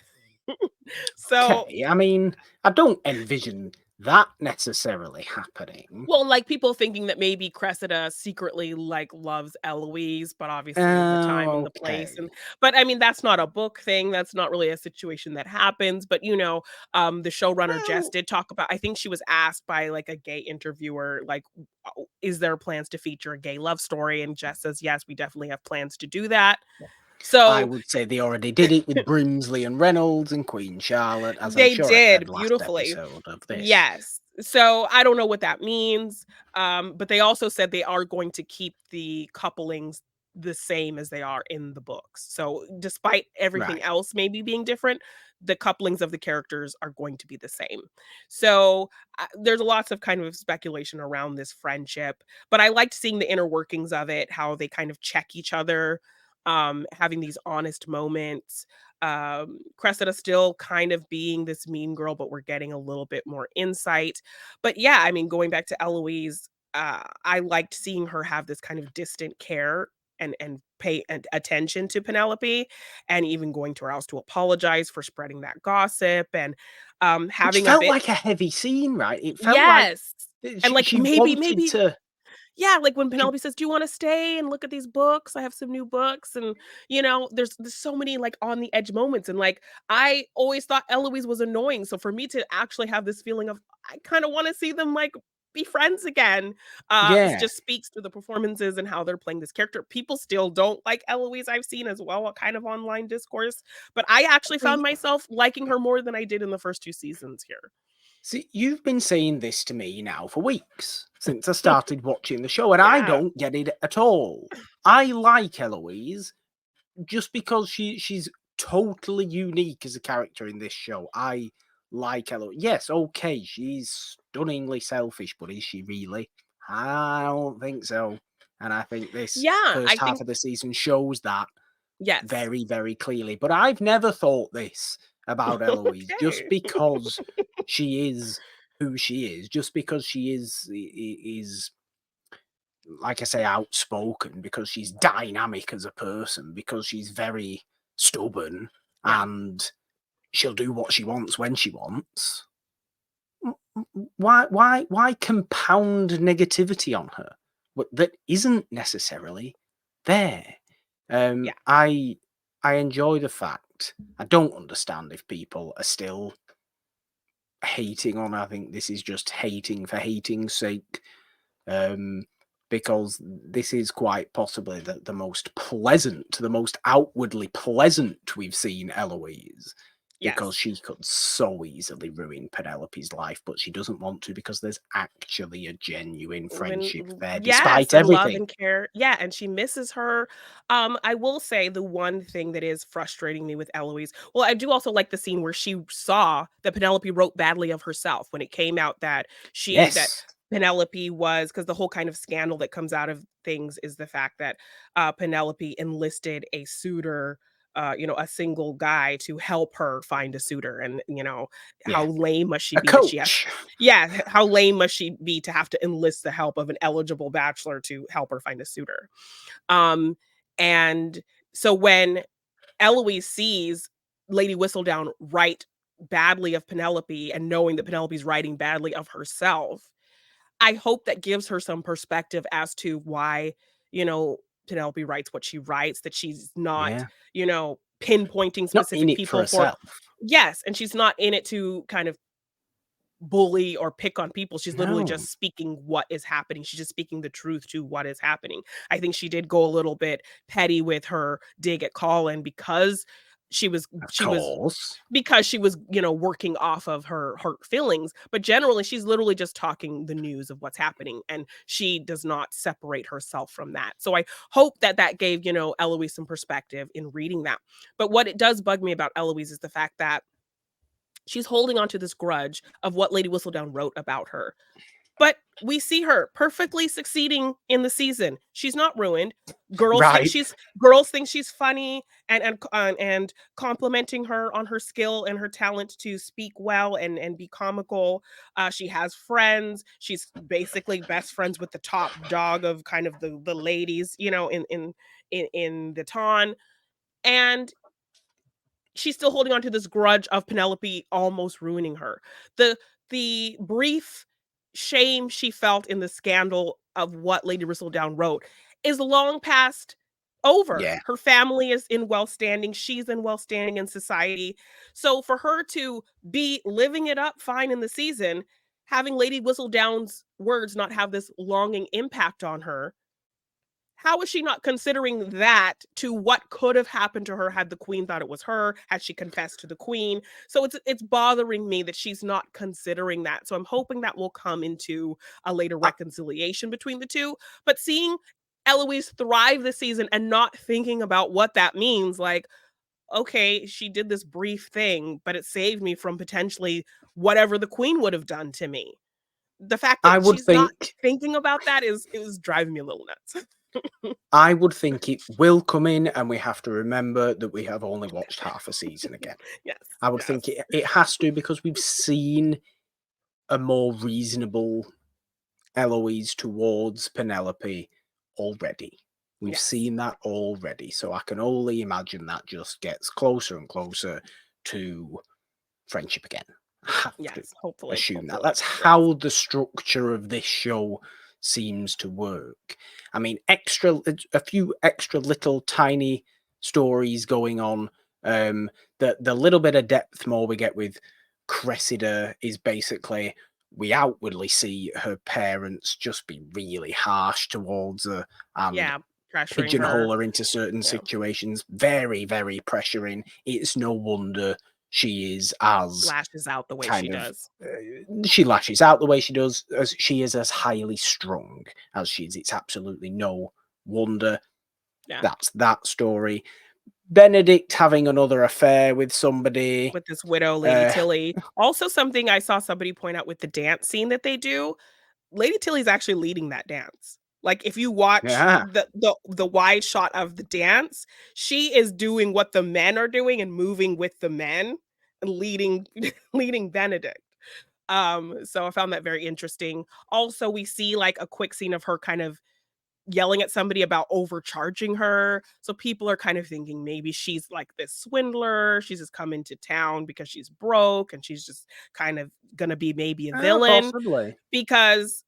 so
Okay, I mean, I don't envision that necessarily happening.
well, like, people thinking that maybe Cressida secretly, like, loves Eloise, but obviously the time and
Oh,
the place
okay.
and but, I mean, that's not a book thing, that's not really a situation that happens, but, the showrunner Jess
Well,
did talk about I think she was asked by, like, a gay interviewer, like, "Is there plans to feature a gay love story?" And Jess says, "Yes, we definitely have plans to do that."
I
So,
would say they already did it with Brimsley and Reynolds and Queen Charlotte, as I'm
they
sure I said
did
last
beautifully.
episode of this.
Yes. So, I don't know what that means, but they also said they are going to keep the couplings the same as they are in the books. So, despite everything
Right.
else maybe being different, the couplings of the characters are going to be the same. So, there's lots of kind of speculation around this friendship, but I liked seeing the inner workings of it, how they kind of check each other, having these honest moments. Cressida still kind of being this mean girl, but we're getting a little bit more insight. But yeah, I mean, going back to Eloise, I liked seeing her have this kind of distant care and pay attention to Penelope, and even going to her house to apologize for spreading that gossip and
Which
having a
felt
bit.
like a heavy scene, right? It felt like
Yes. And
she
like
she
maybe
wanted
maybe
to.
yeah, like when
She,
Penelope says, "Do you wanna stay and look at these books? I have some new books," and, there's so many, like, on the edge moments, and, like, I always thought Eloise was annoying, so for me to actually have this feeling of, I kinda wanna see them, like, be friends again, it
yeah.
just speaks to the performances and how they're playing this character. People still don't like Eloise, I've seen as well, a kind of online discourse, but I actually found myself liking her more than I did in the first 2 seasons here.
See, you've been saying this to me now for weeks since I started watching the show, and I
Yeah,
don't get it at all. I like Eloise just because she's totally unique as a character in this show. I like Eloise. Yes, okay, she's stunningly selfish, but is she really? I don't think so. And I think this
yeah, I
first half
think
of the season shows that
yes.
very, very clearly. But I've never thought this about Eloise. Just
Okay.
because she is who she is, just because she is like I say, outspoken, because she's dynamic as a person, because she's very stubborn
Yeah.
and she'll do what she wants when she wants. Why compound negativity on her that isn't necessarily there?
Yeah.
I enjoy the fact. I don't understand if people are still hating on. I think this is just hating for hating's sake. Um, because this is quite possibly the most pleasant, the most outwardly pleasant we've seen Eloise, because
Yes.
she could so easily ruin Penelope's life, but she doesn't want to because there's actually a genuine friendship there,
Yes,
despite
and love
everything.
and care. Yeah, and she misses her. I will say the one thing that is frustrating me with Eloise well, I do also like the scene where she saw that Penelope wrote badly of herself when it came out that that
Yes,
Penelope was because the whole kind of scandal that comes out of things is the fact that, Penelope enlisted a suitor, a single guy to help her find a suitor, and, how
yeah,
lame must she
a
be that she has
coach.
yeah, how lame must she be to have to enlist the help of an eligible bachelor to help her find a suitor? Um, and so when Eloise sees Lady Whistledown write badly of Penelope and knowing that Penelope's writing badly of herself, I hope that gives her some perspective as to why, you know, Penelope writes what she writes, that she's not,
Yeah,
pinpointing
not in
specific
it for
people for
herself.
yes, and she's not in it to kind of bully or pick on people. She's literally
No.
just speaking what is happening. She's just speaking the truth to what is happening. I think she did go a little bit petty with her dig at Colin because she was
Of
she was
course.
working off of her hurt feelings, but generally she's literally just talking the news of what's happening, and she does not separate herself from that. So I hope that that gave, Eloise some perspective in reading that. But what it does bug me about Eloise is the fact that she's holding on to this grudge of what Lady Whistledown wrote about her. But we see her perfectly succeeding in the season. She's not ruined.
Right.
Girls think she's funny and complimenting her on her skill and her talent to speak well and be comical. She has friends. She's basically best friends with the top dog of kind of the ladies, in the ton. And she's still holding on to this grudge of Penelope almost ruining her. The brief shame she felt in the scandal of what Lady Whistledown wrote is long past over.
Yeah.
Her family is in well standing. She's in well standing in society. So for her to be living it up fine in the season, having Lady Whistledown's words not have this longing impact on her, how is she not considering that to what could have happened to her had the queen thought it was her, had she confessed to the queen? So it's bothering me that she's not considering that. So I'm hoping that will come into a later
I,
reconciliation between the two. But seeing Eloise thrive this season and not thinking about what that means, like, okay, she did this brief thing, but it saved me from potentially whatever the queen would have done to me. The fact
I
that
would
she's not
think
thinking about that is it was driving me a little nuts.
I would think it will come in, and we have to remember that we have only watched half a season again.
Yes,
I would think
yes.
it has to, because we've seen a more reasonable Eloise towards Penelope already. We've
Yes.
seen that already, so I can only imagine that just gets closer and closer to friendship again. I have to
Yes, hopefully,
assume that.
hopefully.
That's
Yes.
how the structure of this show seems to work. I mean, a few extra little tiny stories going on. The little bit of depth more we get with Cressida is basically we outwardly see her parents just be really harsh towards her and
Yeah, pressuring
pigeonhole
her.
her into certain
Yeah.
situations. Very, very pressuring. It's no wonder she is as
Lashes out the way she
kind of
does.
she lashes out the way she does, as she is as highly strung as she is. It's absolutely no wonder.
Yeah.
That's that story. Benedict having another affair with somebody.
With this widow, Lady
Uh,
Tilly. Also, something I saw somebody point out with the dance scene that they do, Lady Tilly's actually leading that dance. Like, if you watch
yeah.
the wide shot of the dance, she is doing what the men are doing and moving with the men and leading leading Benedict. So I found that very interesting. Also, we see like a quick scene of her kind of yelling at somebody about overcharging her. So people are kind of thinking maybe she's like this swindler. She's just come into town because she's broke and she's just kind of gonna be maybe a villain
Possibly.
because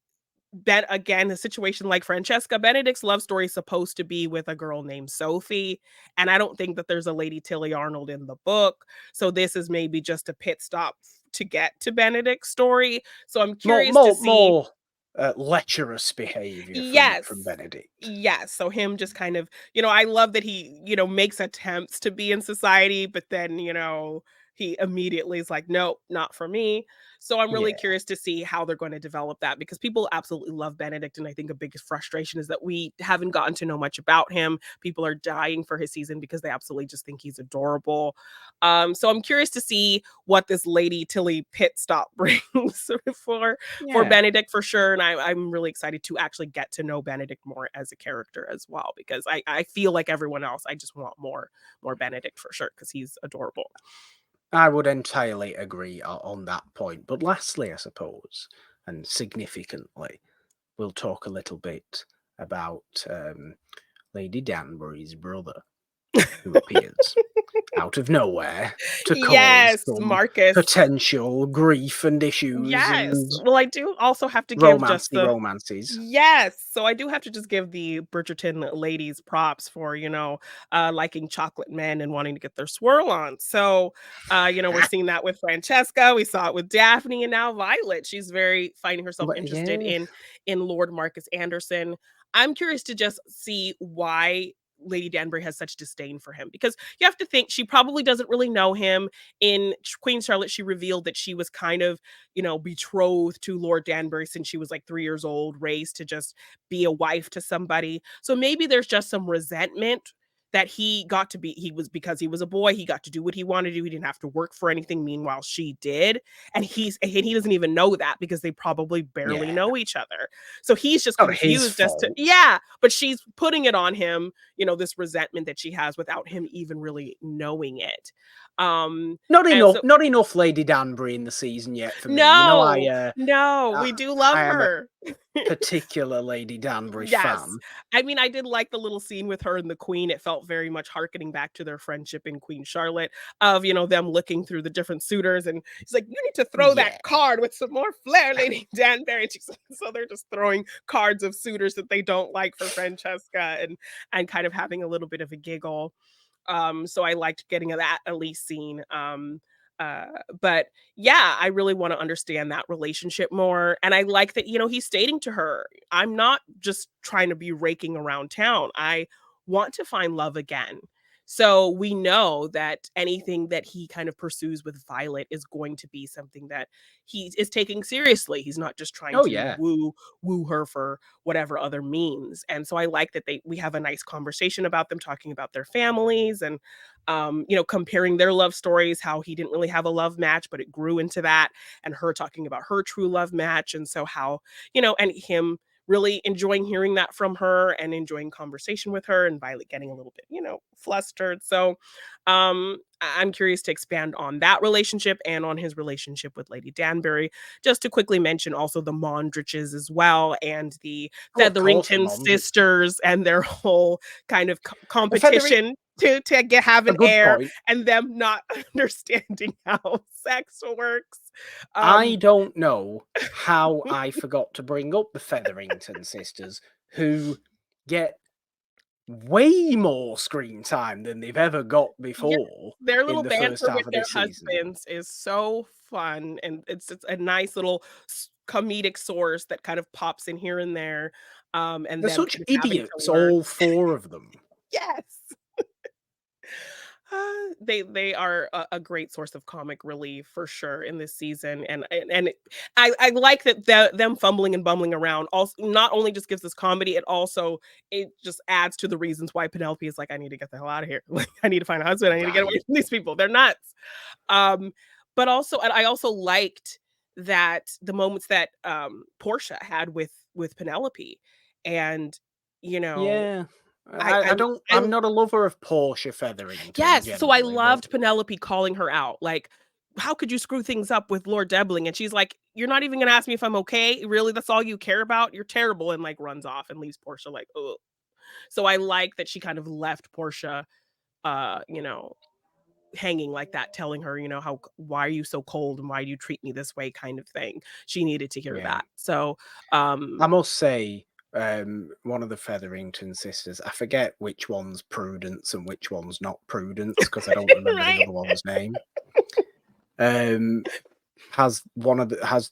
again, a situation like Francesca Benedict's love story is supposed to be with a girl named Sophie, and I don't think that there's a Lady Tilly Arnold in the book. So this is maybe just a pit stop to get to Benedict's story. So I'm
More,
curious to
more,
see.
more lecherous behavior from
Yes.
Benedict.
Yes, so him just kind of I love that he, makes attempts to be in society, but then, he immediately is like, "Nope, not for me." So I'm really
Yeah.
curious to see how they're going to develop that because people absolutely love Benedict, and I think a biggest frustration is that we haven't gotten to know much about him. People are dying for his season because they absolutely just think he's adorable. So I'm curious to see what this Lady Tilly pit stop brings for
Yeah.
Benedict for sure. And I'm really excited to actually get to know Benedict more as a character as well, because I feel like everyone else, I just want more Benedict for sure, because he's adorable.
I would entirely agree on that point. But lastly, I suppose, and significantly, we'll talk a little bit about Lady Danbury's brother. who appears out of nowhere to cause
Yes,
some
Marcus.
potential grief and issues
Yes.
and
Well, I do also have to give just
romancy
the
romances.
yes. So I do have to just give the Bridgerton ladies props for, liking chocolate men and wanting to get their swirl on. So, we're seeing that with Francesca. We saw it with Daphne and now Violet. She's very finding herself
But
interested
yeah.
in Lord Marcus Anderson. I'm curious to just see why Lady Danbury has such disdain for him because you have to think she probably doesn't really know him. In Queen Charlotte, she revealed that she was kind of betrothed to Lord Danbury since she was like 3 years old, raised to just be a wife to somebody. So maybe there's just some resentment that he was because he was a boy, he got to do what he wanted to do. He didn't have to work for anything. Meanwhile, she did. And he doesn't even know that because they probably barely
Yeah.
know each other. So he's just
Not his
confused as to,
fault.
yeah, but she's putting it on him, this resentment that she has without him even really knowing it. Um,
Not
and
enough
so
not enough Lady Danbury in the season yet for me.
no, no,
I
we do love
I am a
her.
particular Lady Danbury
Yes.
fan.
I mean, I did like the little scene with her and the queen. It felt very much harkening back to their friendship in Queen Charlotte of, them looking through the different suitors. And he's like, you need to throw
Yeah.
that card with some more flair, Lady Danbury. And so they're just throwing cards of suitors that they don't like for Francesca and kind of having a little bit of a giggle. So I liked getting that at least scene. Uh, but yeah, I really want to understand that relationship more. And I like that, he's stating to her, I'm not just trying to be raking around town. I want to find love again. So we know that anything that he kind of pursues with Violet is going to be something that he is taking seriously. He's not just trying
Oh,
to
yeah.
woo her for whatever other means. And so I like that we have a nice conversation about them talking about their families and comparing their love stories, how he didn't really have a love match, but it grew into that, and her talking about her true love match. And so how, and him really enjoying hearing that from her and enjoying conversation with her and Violet getting a little bit, flustered. So I'm curious to expand on that relationship and on his relationship with Lady Danbury. Just to quickly mention also the Mondriches as well and the
Oh, of course, the
Featherington
Mondrian.
sisters and their whole kind of
The Feathery
competition to have
a
an
good
heir
point.
and them not understanding how sex works.
I
Um,
don't know how I forgot to bring up the Featherington sisters, who get way more screen time than they've ever got
yeah,
before
their
in
little
the first
banter
half
with
of
their
this season.
husbands is so fun, and it's a nice little comedic source that kind of pops in here and there, and
They're
them
such
kind of having to
idiots,
learn.
all 4 of them.
Yes. They are a great source of comic relief for sure in this season, I like that them fumbling and bumbling around also not only just gives us comedy, it just adds to the reasons why Penelope is like, I need to get the hell out of here. Like, I need to find a husband. I need to get away
Right.
from these people. They're nuts. Um, but also, and I also liked that the moments that Portia had with Penelope, and you know,
Yeah.
I
I
I
don't
I
I'm not a lover of Portia Featherington
Yes, so I
generally, but
loved Penelope calling her out, like, "How could you screw things up with Lord Debbling?" And she's like, "You're not even gonna ask me if I'm okay? Really? That's all you care about? You're terrible," and, like, runs off and leaves Portia like, "Ugh." So I like that she kind of left Portia, uh, you know, hanging like that, telling her, how "Why are you so cold and why do you treat me this way?" kind of thing. She needed to hear
yeah.
that. So,
I
um
must say, one of the Featherington sisters, I forget which one's Prudence and which one's not Prudence because I don't remember the
right?
other one's name. Um, has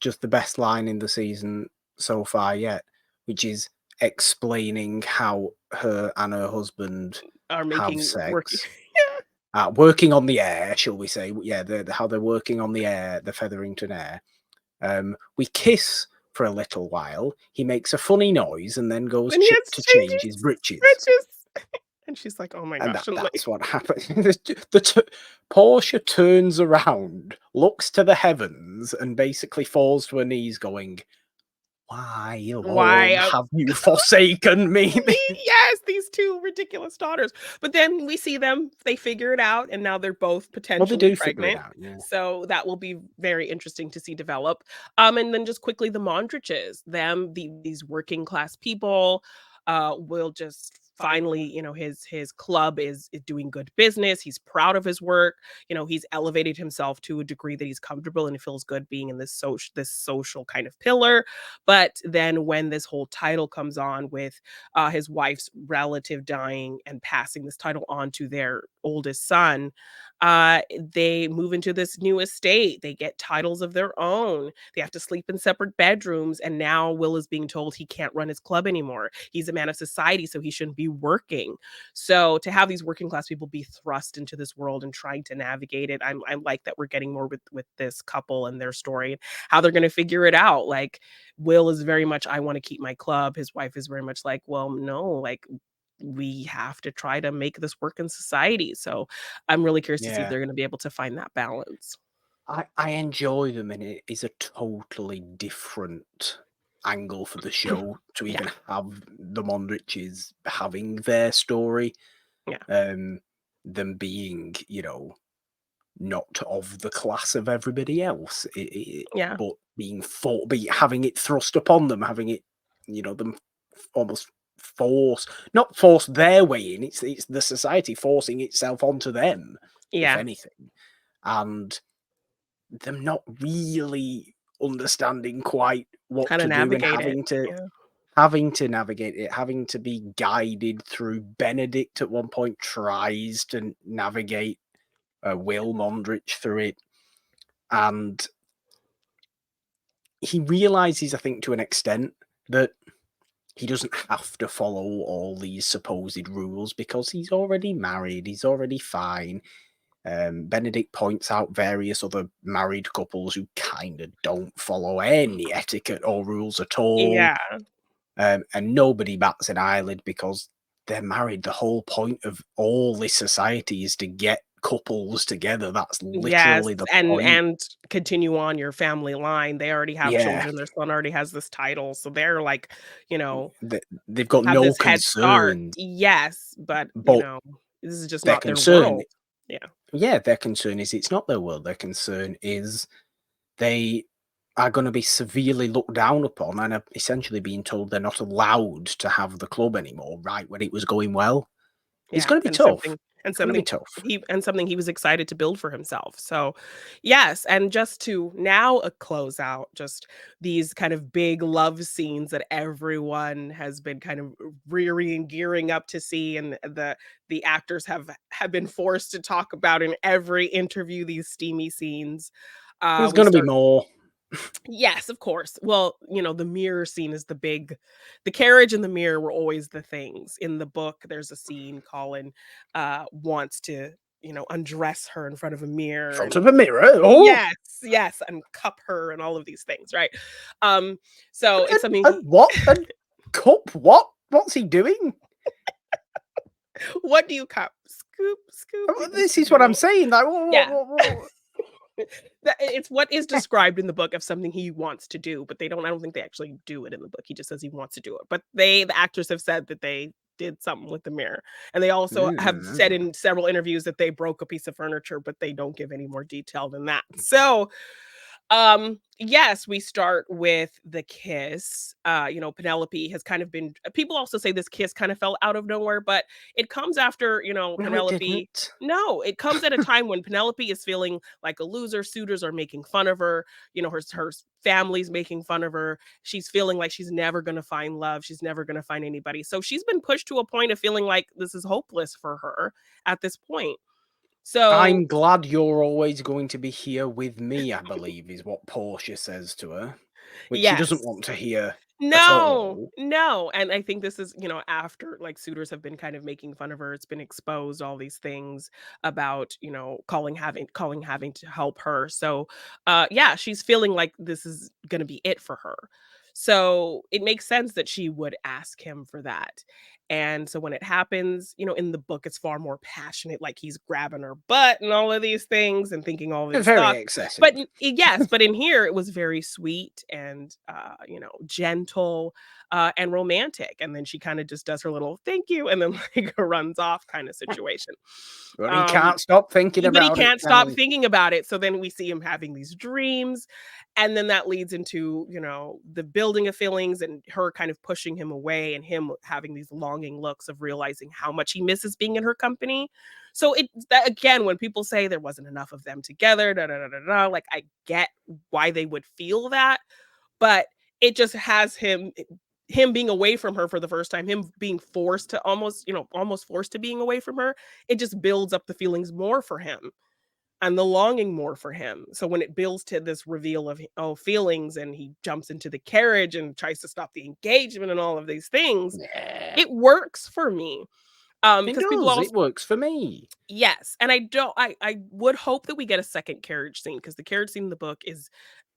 just the best line in the season so far yet, which is explaining how her and her husband
Are
have
making working.
sex. Working on the air, shall we say? Yeah, how they're working on the air, the Featherington air. We kiss for a little while. He makes a funny noise and then goes
And he has
to
changed
change his
his
breeches.
riches. And she's like, "Oh my
And
gosh," and
that's
like
what happens. Portia turns around, looks to the heavens, and basically falls to her knees, going, "Why,
why,
Lord, have you forsaken me?"
yes, these 2 ridiculous daughters. But then we see them, they figure it out, and now they're both
Well, they
potentially
do figure it
pregnant.
out, yeah.
So that will be very interesting to see develop. And then just quickly, the Mondriches, these working class people, will just finally, his club is doing good business. He's proud of his work. He's elevated himself to a degree that he's comfortable and he feels good being in this social kind of pillar. But then when this whole title comes on with his wife's relative dying and passing this title on to their oldest son, they move into this new estate. They get titles of their own. They have to sleep in separate bedrooms. And now Will is being told he can't run his club anymore. He's a man of society, so he shouldn't be working. So to have these working class people be thrust into this world and trying to navigate it, I like that we're getting more with this couple and their story and how they're going to figure it out. Like Will is very much, I want to keep my club. His wife is very much like, well, no, like we have to try to make this work in society. So I'm really curious to see if
Yeah.
they're going to be able to find that balance.
I enjoy them, and it is a totally different angle for the show to
Yeah.
even have the Mondriches having their story,
Yeah.
them being, not of the class of everybody else.
Yeah.
But having it thrust upon them, having it, them almost not force their way in. It's the society forcing itself onto them, if
Yeah.
anything, and them not really understanding quite what
How to
to do and
navigate it. Yeah.
having to navigate it, having to be guided through. Benedict at one point tries to navigate Will Mondrich through it, and he realizes, I think, to an extent, that he doesn't have to follow all these supposed rules because he's already married, he's already fine. Benedict points out various other married couples who kind of don't follow any etiquette or rules at all.
Yeah.
And nobody bats an eyelid because they're married. The whole point of all this society is to get couples together. That's
Yes,
literally the
and
point.
continue on your family line. They already have
Yeah,
children. Their son already has this title, so they're like,
they've got
have
no
this head start.
concern,
Yes, but,
but
this is just
their
not their
concern,
world. Yeah.
their concern is it's not their world. Their concern is they are going to be severely looked down upon and are essentially being told they're not allowed to have the club anymore, right when it was going well. It's
Yeah,
going to be
and
tough.
something and
It's going to be
something
tough.
something he was excited to build for himself. So, yes, and just to now close out just these kind of big love scenes that everyone has been kind of rearing and gearing up to see, and the actors have been forced to talk about in every interview, these steamy scenes.
There's
We
going to be
start.
more.
Yes, of course. Well, the mirror scene is the carriage and the mirror were always the things. In the book, there's a scene Colin wants to, undress her in front of a
In
mirror
front
and
of a mirror. Oh,
yes, yes, and cup her and all of these things, right? So it's something
and what? And cup? What? What's he doing?
what do you cup? Scoop, scoop.
This is what I'm saying. Like,
Yeah.
what?
It's what is described in the book of something he wants to do, but I don't think they actually do it in the book. He just says he wants to do it. But the actors have said that they did something with the mirror. And they also have said in several interviews that they broke a piece of furniture, but they don't give any more detail than that. So yes, we start with the kiss. Penelope has kind of been people also say this kiss kind of fell out of nowhere, but it comes after,
No, it
Penelope.
didn't.
No, it comes at a time when Penelope is feeling like a loser. Suitors are making fun of her. Her family's making fun of her. She's feeling like she's never going to find love. She's never going to find anybody. So she's been pushed to a point of feeling like this is hopeless for her at this point. So
I'm glad you're always going to be here with me, I believe, is what Portia says to her, which she doesn't
yes.
want to hear at
No,
all.
no, and I think this is, after, like, suitors have been kind of making fun of her, it's been exposed, all these things about, calling having to help her, so, yeah, she's feeling like this is gonna be it for her. So, it makes sense that she would ask him for that, and so when it happens, in the book, it's far more passionate, like, he's grabbing her butt and all of these things and thinking all these
Very
thoughts. But
excessive.
yes, but in here, it was very sweet and, gentle gentle and romantic. And then she kind of just does her little thank you and then like runs off kind of situation.
But he
Um,
can't stop thinking
but he
about it,
can't
can
stop
he?
thinking about it. So then we see him having these dreams. And then that leads into, the building of feelings and her kind of pushing him away and him having these longing looks of realizing how much he misses being in her company. So that again, when people say there wasn't enough of them together, da, da, da, da, da, like I get why they would feel that, but it just has him being away from her for the first time, him being forced to almost forced to being away from her, it just builds up the feelings more for him and the longing more for him. So when it builds to this reveal of feelings and he jumps into the carriage and tries to stop the engagement and all of these things,
Yeah.
it works for me.
It
Because people
does,
also
it works for me.
yes, and I would hope that we get a second carriage scene because the carriage scene in the book is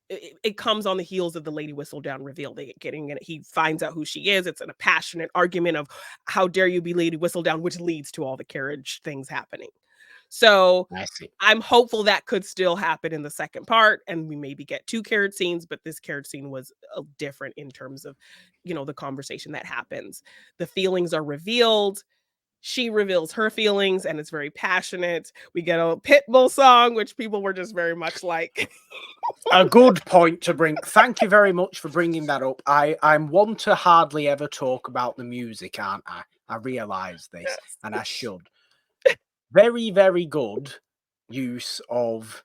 it comes on the heels of the Lady Whistledown reveal. They get getting it. He finds out who she is. It's in a passionate argument of how dare you be Lady Whistledown, which leads to all the carriage things happening. So
I see.
I'm hopeful that could still happen in the second part, and we maybe get two carriage scenes. But this carriage scene was different in terms of, the conversation that happens. The feelings are revealed. She reveals her feelings, and it's very passionate. We get a Pitbull song, which people were just very much like.
A good point to bring. Thank you very much for bringing that up. I'm one to hardly ever talk about the music, aren't I? I realise this,
Yes.
and I should. Very, very good use of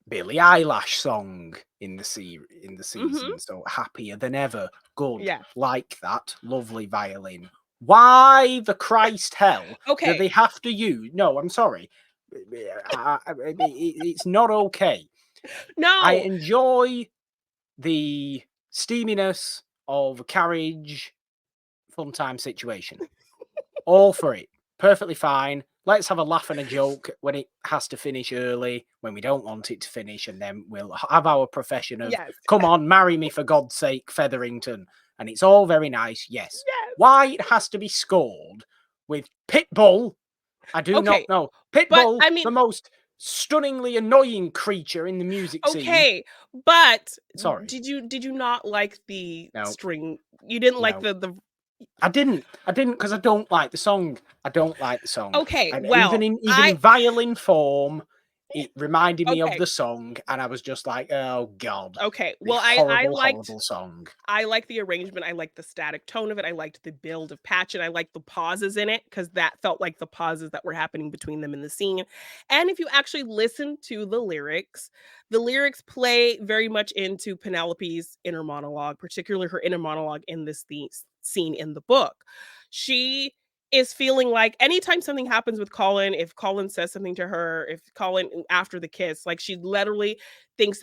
Billie Eilish song in the
Mhm.
season. So happier than ever. Good.
Yeah.
Like that. Lovely violin. Why the Christ hell do
Okay.
they have to use? No, I'm sorry. It's not okay. I
No.
enjoy the steaminess of a carriage fun time situation. All for it. Perfectly fine. Let's have a laugh and a joke when it has to finish early, when we don't want it to finish, and then we'll have our profession of,
Yes.
come on, marry me for God's sake, Featherington. And it's all very nice, yes.
Yes.
Why it has to be scored with Pitbull, I do not
Okay.
know.
But
Pitbull,
I
the
mean,
most stunningly annoying creature in the music scene.
okay. But
Sorry.
did you not like the
No,
string? You didn't like
no.
the
I didn't because I don't like the song. I don't like the song.
okay.
And even
Well,
in violin form, it reminded me of
okay.
the song, and I was just like, "Oh God,
Okay.
the
Well, I
horrible,
liked
horrible song."
I like the arrangement. I like the static tone of it. I liked the build of Patchett. I liked the pauses in it because that felt like the pauses that were happening between them in the scene. And if you actually listen to the lyrics play very much into Penelope's inner monologue, particularly her inner monologue in scene in the book. She is feeling like anytime something happens with Colin, if Colin says something to her, if Colin after the kiss, like she literally thinks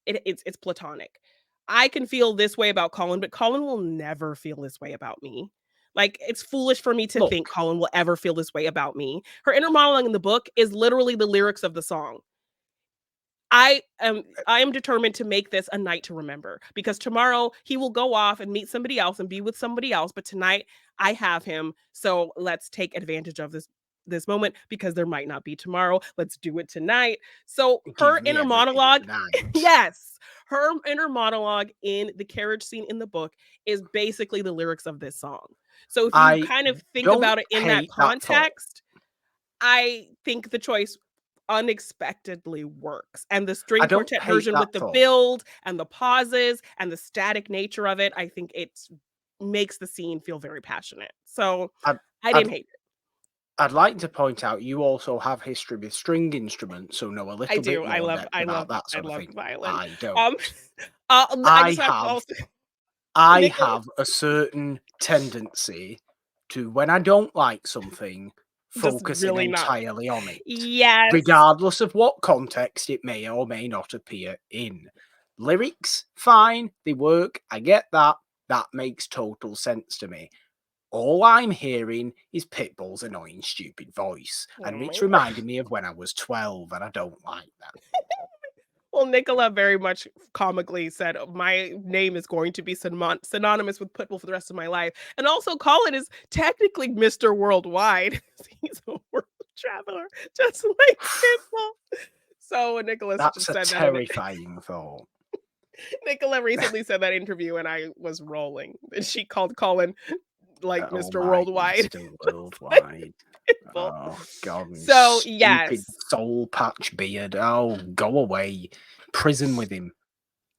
it's platonic. I can feel this way about Colin, but Colin will never feel this way about me. Like, it's foolish for me to think
Look,
Colin will ever feel this way about me. Her inner monologue in the book is literally the lyrics of the song. I am determined to make this a night to remember because tomorrow he will go off and meet somebody else and be with somebody else, but tonight I have him. So let's take advantage of this moment because there might not be tomorrow. Let's do it tonight. So her
give me
inner
everything
monologue,
tonight.
yes, her inner monologue in the carriage scene in the book is basically the lyrics of this song. So if you
I
kind of think
don't
about it in that
hate that thought.
context, I think the choice unexpectedly works. And the
I
string
don't
quartet
hate
version
that
with the
thought.
build and the pauses and the static nature of it, I think it makes the scene feel very passionate. So
I'd,
I
I'd
didn't hate it.
I'd like to point out you also have history with string instruments, so know a
I
little bit
do.
more depth
I
about
love
that
I
sort of
love
thing.
violin.
I don't.
Um I
I
just have to
have
also
I
Nicholas
have a certain tendency to, when I don't like something,
just
focusing
really not.
entirely on it,
Yes.
regardless of what context it may or may not appear in. Lyrics, fine, they work, I get that. That makes total sense to me. All I'm hearing is Pitbull's annoying, stupid voice,
Oh
and it's
my god.
reminding me of when I was 12, and I don't like that.
Well, Nicola very much comically said, "My name is going to be synonymous with Pitbull for the rest of my life." And also, Colin is technically Mr. Worldwide. He's a world traveler, just like Pitbull. So when Nicholas
That's
just
a
said that, I'm like,
terrifying thought.
Nicola recently said that interview and I was rolling. And she called Colin like
Oh
Mr.
my,
Worldwide.
Mr. Worldwide.
People.
Oh God, and his
So
stupid
yes.
soul patch beard. Oh, go away. Prison with him.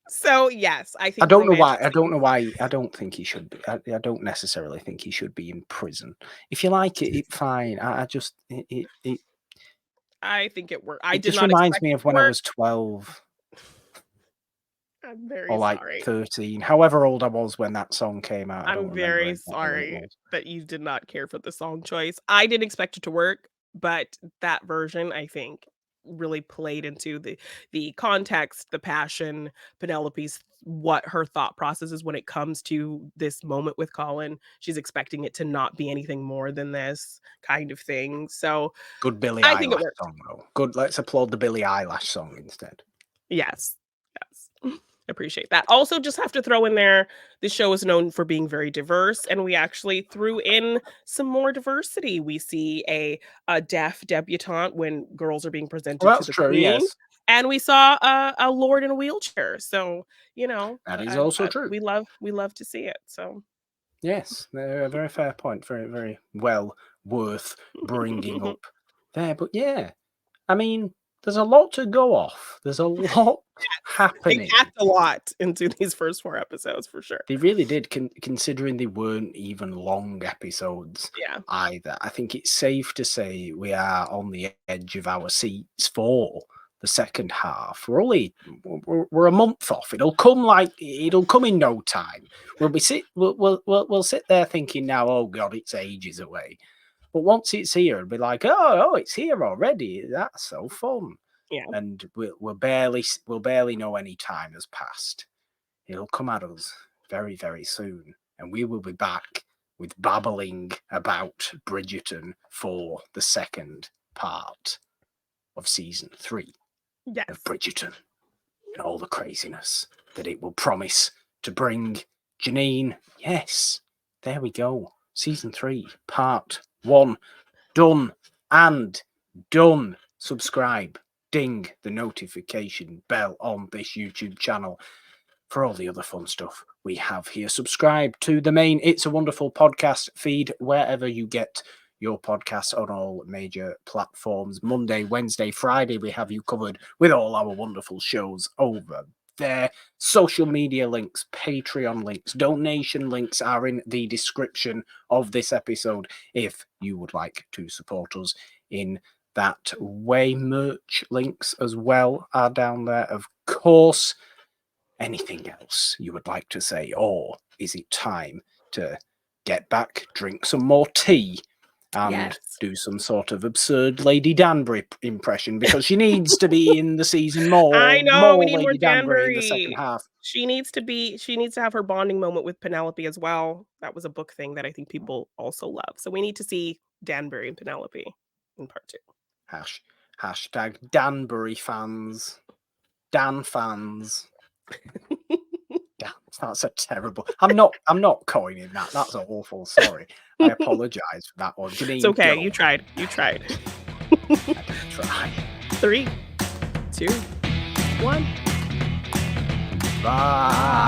So yes, I
I
think
don't know why.
romantic
I don't know
scenes.
why. I don't think he should be. I don't necessarily think he should be in prison. If you like it, fine. I just
I think it worked. I
it
did
just
not
reminds
expect
me
it
of
to
when I
work.
was 12
I'm very
or like
sorry.
13, however old I was when that song came out. I don't
I'm
remember
very
exactly when it
sorry
was.
that you did not care for the song choice. I didn't expect it to work, but that version, I think, really played into the context, the passion, Penelope's what her thought process is when it comes to this moment with Colin. She's expecting it to not be anything more than this kind of thing. So
Good Billie
I think it
Eilish
worked.
song though. Good. Let's applaud the Billie Eilish song instead.
Yes. Yes. Appreciate that. Also, just have to throw in there, the show is known for being very diverse, and we actually threw in some more diversity. We see a deaf debutante when girls are being
Well,
presented to
that's
the
true.
queen,
Yes,
and we saw a lord in a wheelchair. So, you know,
that is also true.
we love to see it. So,
Yes, a very fair point. Very, very well worth bringing up there. But yeah, I mean, there's a lot to go off. There's a lot
they
happening.
packed a lot into these first 4 episodes for sure.
They really did, considering they weren't even long episodes
Yeah.
either. I think it's safe to say we are on the edge of our seats for the second half. We're a month off. It'll come in no time. We'll sit there thinking now, oh God, it's ages away. But once it's here, it'll be like, oh, it's here already. That's so fun.
Yeah.
And we'll barely know any time has passed. It'll come at us very, very soon, and we will be back with babbling about Bridgerton for the second part of season 3
Yes.
of Bridgerton and all the craziness that it will promise to bring. Janine, yes, there we go. Season 3, part 1, done and done. Subscribe, ding the notification bell on this YouTube channel for all the other fun stuff we have here. Subscribe to the main It's a Wonderful podcast feed wherever you get your podcasts on all major platforms. Monday, Wednesday, Friday, we have you covered with all our wonderful shows over there. Social media links, Patreon links, donation links are in the description of this episode if you would like to support us in that way. Merch links as well are down there, of course. Anything else you would like to say, or is it time to get back, drink some more tea, and do some sort of absurd Lady Danbury impression, because she needs to be in the season more.
I know, we need more
Lady Danbury in the second
Danbury.
half.
She needs to have her bonding moment with Penelope as well. That was a book thing that I think people also love. So we need to see Danbury and Penelope in part 2.
Hashtag Danbury fans. Dan fans. That's a terrible. I'm not coining that. That's awful. Sorry. I apologize for that one. Janine,
It's okay.
go.
You tried.
I did try.
3, 2, 1.
Bye.